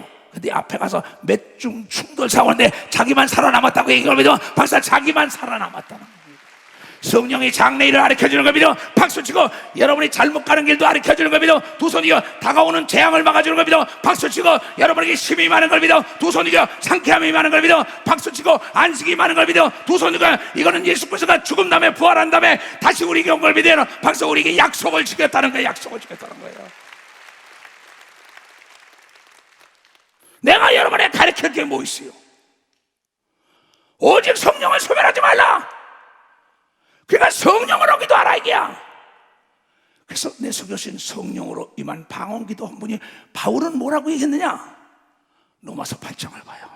믿어요. 근데 앞에 가서 몇 중 충돌 사고인데 자기만 살아남았다고 얘기를 믿으면 박사 자기만 살아남았다는 겁니다. 성령이 장래일을 가르쳐주는 겁니다. 박수치고 여러분이 잘못 가는 길도 가르쳐주는 겁니다. 두 손 이겨 다가오는 재앙을 막아주는 겁니다. 박수치고 여러분에게 힘이 많은 걸 믿어. 두 손 이겨 상쾌함이 많은 걸 믿어. 박수치고 안식이 많은 걸 믿어. 두 손 이겨 이거는 예수 그리스도가 죽음 다음에 부활한 다음에 다시 우리에게 온 걸 믿어요. 박수 우리에게 약속을 지켰다는 거예요. 약속을 지켰다는 거예요. 내가 여러분에게 가르칠 게 뭐 있어요? 오직 성령을 소멸하지 말라. 그러니까 성령으로 기도하라 이게야. 그래서 내 속여신 성령으로 임한 방언기도 한 분이 바울은 뭐라고 얘기했느냐? 로마서 8장을 봐요.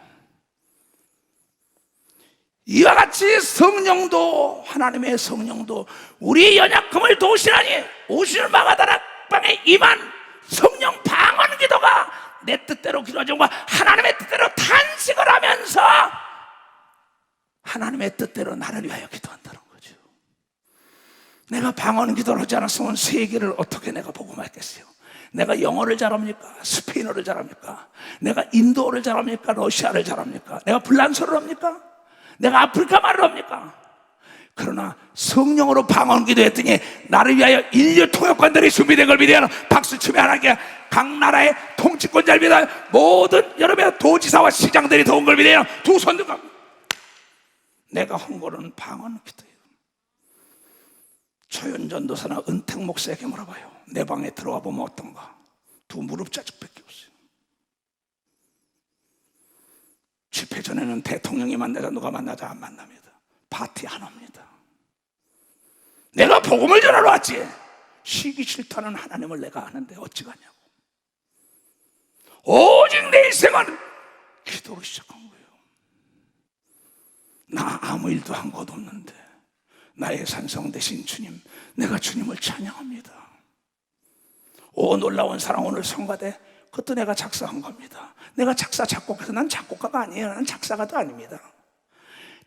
이와 같이 성령도 하나님의 성령도 우리의 연약함을 도우시나니 오시는 마가다락방에 임한 성령 방언기도가 내 뜻대로 기도하지 않고 하나님의 뜻대로 탄식을 하면서 하나님의 뜻대로 나를 위하여 기도한다는 거죠. 내가 방언 기도를 하지 않았으면 세계를 어떻게 내가 보고 말겠어요? 내가 영어를 잘합니까? 스페인어를 잘합니까? 내가 인도어를 잘합니까? 러시아를 잘합니까? 내가 불란서를 합니까? 내가 아프리카 말을 합니까? 그러나 성령으로 방언 기도했더니 나를 위하여 인류 통역관들이 준비된 걸 믿어야 박수치며 하나님께 각 나라의 통치권자를 믿어야 모든 여러분의 도지사와 시장들이 도운 걸 믿어야 두 손 들고 내가 한 거는 방언 기도예요. 초연전도사나 은택 목사에게 물어봐요. 내 방에 들어와 보면 어떤가? 두 무릎 자죽밖에 없어요. 집회 전에는 대통령이 만나자 누가 만나자 안 만납니다. 파티 안 합니다. 내가 복음을 전하러 왔지. 쉬기 싫다는 하나님을 내가 아는데 어찌 가냐고. 오직 내 인생은 기도로 시작한 거예요. 나 아무 일도 한 것 없는데 나의 산성 되신 주님, 내가 주님을 찬양합니다. 오 놀라운 사랑, 오늘 성가대 그것도 내가 작사한 겁니다. 내가 작사 작곡해서 난 작곡가가 아니에요. 난 작사가도 아닙니다.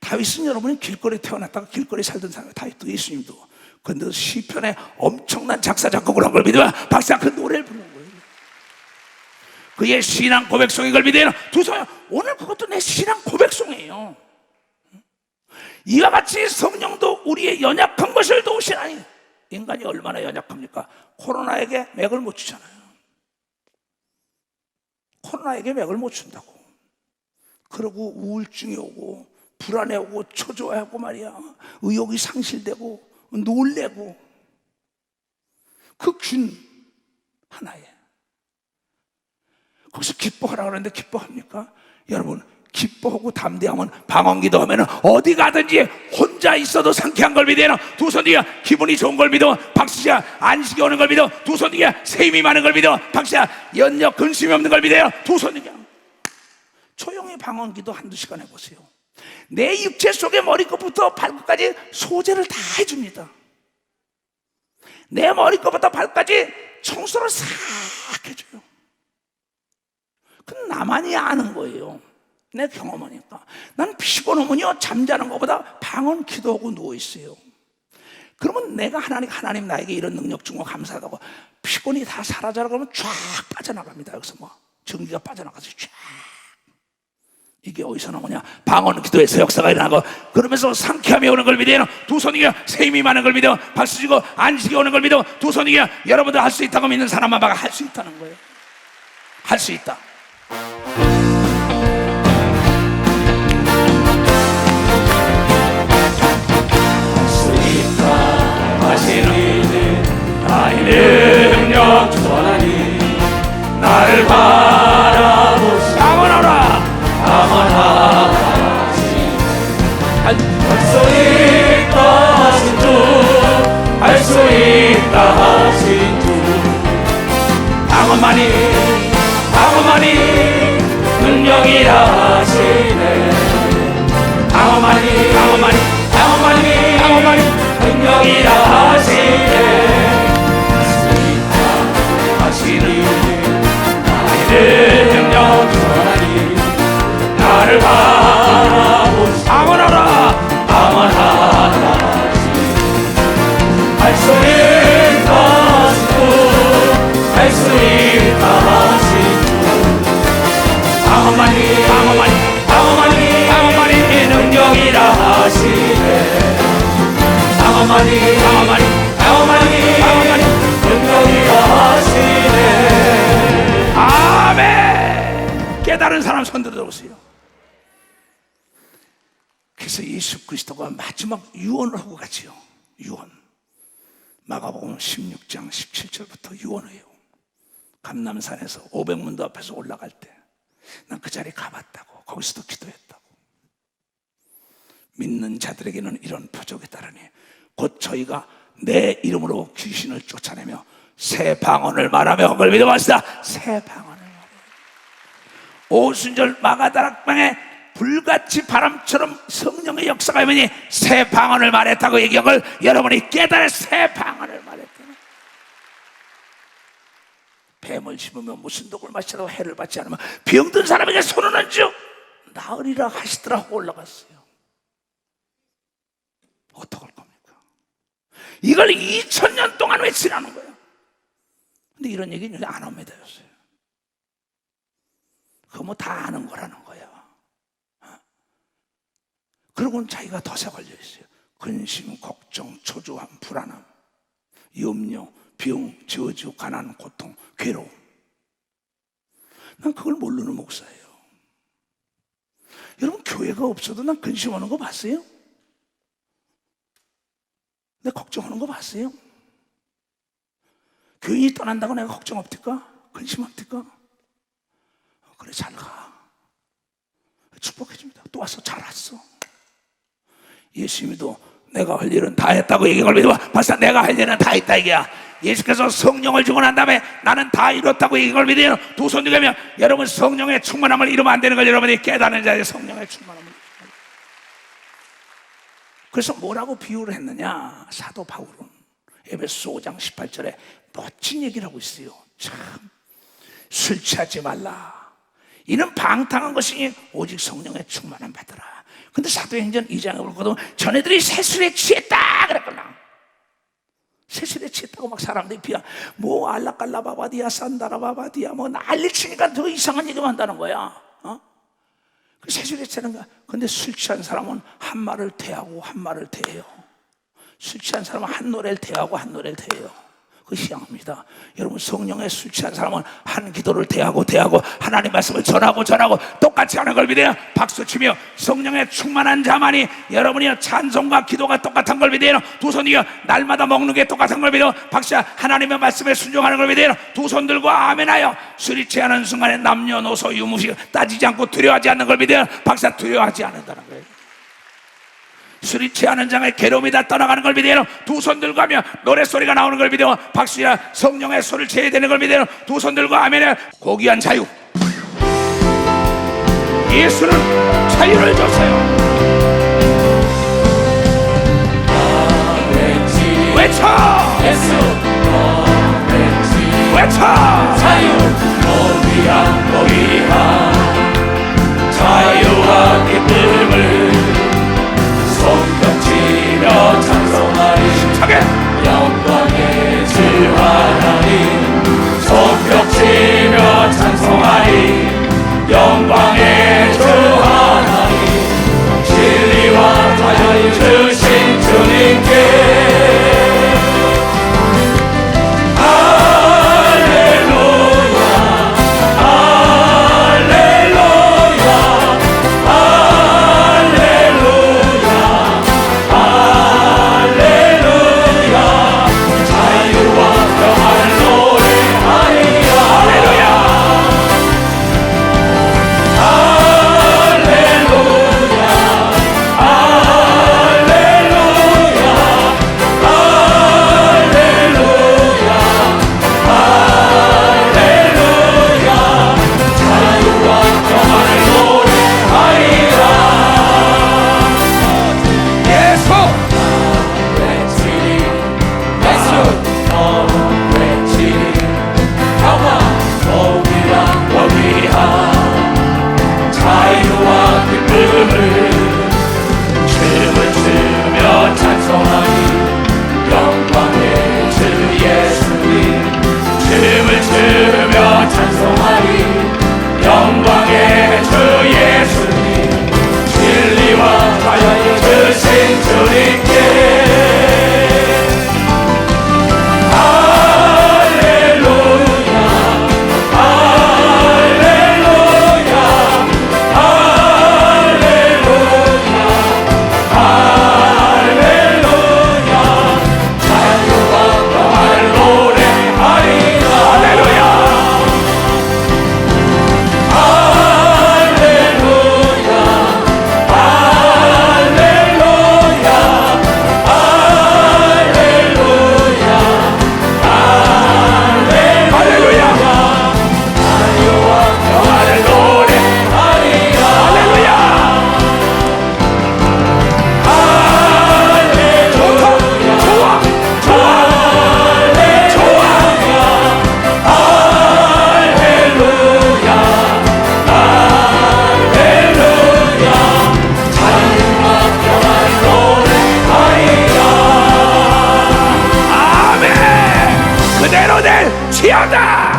다윗은 여러분이 길거리 태어났다가 길거리 살던 사람이에요. 다윗도 예수님도. 근데 시편에 엄청난 작사 작곡을 한 걸 믿으면 박사가 그 노래를 부르는 거예요. 그의 신앙 고백송인 걸 믿어요. 두 손, 오늘 그것도 내 신앙 고백송이에요. 이와 같이 성령도 우리의 연약한 것을 도우시나니. 인간이 얼마나 연약합니까? 코로나에게 맥을 못 추잖아요. 코로나에게 맥을 못 춘다고. 그러고 우울증이 오고 불안해 오고 초조해하고 말이야. 의욕이 상실되고 놀래고 그 균 하나에 거기서 기뻐하라 그러는데 기뻐합니까? 여러분 기뻐하고 담대하면 방언기도 하면 어디 가든지 혼자 있어도 상쾌한 걸 믿어요. 두 손 뒤에 기분이 좋은 걸 믿어. 박수야 안식이 오는 걸 믿어. 두 손 뒤에 세임이 많은 걸 믿어. 박수야 연력 근심이 없는 걸 믿어요. 두 손 뒤에 조용히 방언기도 한두 시간 해보세요. 내 육체 속에 머리끝부터 발끝까지 소재를 다 해줍니다. 내 머리끝부터 발끝까지 청소를 싹 해줘요. 그건 나만이 아는 거예요. 내 경험하니까. 난 피곤하면요 잠자는 것보다 방언 기도하고 누워있어요. 그러면 내가 하나님 나에게 이런 능력 준 거 감사하다고 피곤이 다 사라져라 그러면 쫙 빠져나갑니다. 여기서 뭐 전기가 빠져나가서 쫙. 이게 어디서 나오냐? 방언 기도에서 역사가 일어나고 그러면서 상쾌함이 오는 걸 믿어요. 두 손이야 세임이 많은 걸 믿어. 박수 치고 안식이 오는 걸 믿어. 두 손이야 여러분들 할 수 있다고 믿는 사람만 봐가 할 수 있다는 거예요. 할 수 있다. 하시는 나의 능력 전하니 나를 바라보시 방언하라. 할 수 있다 하신 주, 할 수 있다 하신 주, 방언만이 능력이라 하시네. 방언만이 방언만이 방언만이 방언만이 능력이라 하시네 하시니 나의 능력 전하니 나를 바라보시 방언하라 방언하라 할 수 있다 하시고 할 수 있다 하시고 방언만이 방언만이 방언만이 방언만이 능력이라 하시네 방언만이 방언만이 방언만이 방언만이 능력이라 하시네 아멘. 깨달은 사람 손 들어보세요. 그래서 예수 그리스도가 마지막 유언을 하고 가지요. 유언. 마가복음 16장 17절부터 유언해요. 감람산에서 500문도 앞에서 올라갈 때 난 그 자리에 가봤다고. 거기서도 기도했다고. 믿는 자들에게는 이런 표적이 따르니 곧 저희가 내 이름으로 귀신을 쫓아내며 새 방언을 말하며 그걸 믿어봤다. 새 방언을 말해요. 오순절 마가다락방에 불같이 바람처럼 성령의 역사가 있으니 새 방언을 말했다고 얘기한 걸 여러분이 깨달아 새 방언을 말했다. 뱀을 씹으면 무슨 독을 마시라고 해를 받지 않으면 병든 사람에게 손을 얹어 나으리라 하시더라 하고 올라갔어요. 어떡할 겁니까? 이걸 2000년 동안 외치라는 거예요. 근데 이런 얘기는 안 합니다 요새. 그거 뭐 다 아는 거라는 거야. 그러고는 자기가 덫에 걸려 있어요. 근심, 걱정, 초조함, 불안함, 염려, 병, 저주, 가난, 고통, 괴로움. 난 그걸 모르는 목사예요. 여러분 교회가 없어도 난 근심하는 거 봤어요? 내가 걱정하는 거 봤어요? 교인이 떠난다고 내가 걱정 없을까? 근심 없을까? 그래 잘 가. 축복해줍니다. 또 와서 잘 왔어. 예수님도 내가 할 일은 다 했다고 얘기를 믿어. 벌써 내가 할 일은 다 했다 이게야. 예수께서 성령을 주고 난 다음에 나는 다 이뤘다고 얘기를 믿어요. 두 손 들면 여러분 성령의 충만함을 이루면 안 되는 걸 여러분이 깨닫는 자의 성령의 충만함을. 그래서 뭐라고 비유를 했느냐? 사도 바울은 에베소 5장 18절에 멋진 얘기를 하고 있어요. 참, 술 취하지 말라. 이는 방탕한 것이니 오직 성령의 충만함 받으라. 근데 사도행전 2장에 보거든 전애들이 새술에 취했다 그랬구나. 새술에 취했다고 막 사람들이 비하 뭐 알라깔라바바디야 산다라바바디야 뭐 난리 치니까 더 이상한 얘기만 한다는 거야. 그 새술에 취하는 거야. 근데 술 취한 사람은 한 말을 대하고 한 말을 대해요. 술 취한 사람은 한 노래를 대하고 한 노래를 대해요. 그 희한합니다. 여러분 성령에 술 취한 사람은 한 기도를 대하고 하나님 말씀을 전하고 똑같이 하는 걸 믿어요. 박수치며 성령에 충만한 자만이 여러분이요 찬송과 기도가 똑같은 걸 믿어요. 두 손이요 날마다 먹는 게 똑같은 걸 믿어요. 박수야 하나님의 말씀에 순종하는 걸 믿어요. 두 손 들고 아멘하여 술이 취하는 순간에 남녀노소 유무식 따지지 않고 두려워하지 않는 걸 믿어요. 박수야 두려워하지 않는다는 거예요. 술이 취하는 장에 괴로움이 다 떠나가는 걸 믿어요. 두 손 들고 하며 노랫소리가 나오는 걸 믿어요. 박수야 성령의 술을 취해야 되는 걸 믿어요. 두 손 들고 아멘해. 고귀한 자유. 예수는 자유를 줬어요. 외쳐 예수 외쳐 자유 너위한 자유와 기쁨을 손뼉치며 찬송하리 하게 영광의 주 하나님 손뼉치며 찬송하리 영광의 주 하나님 대로 될지어다.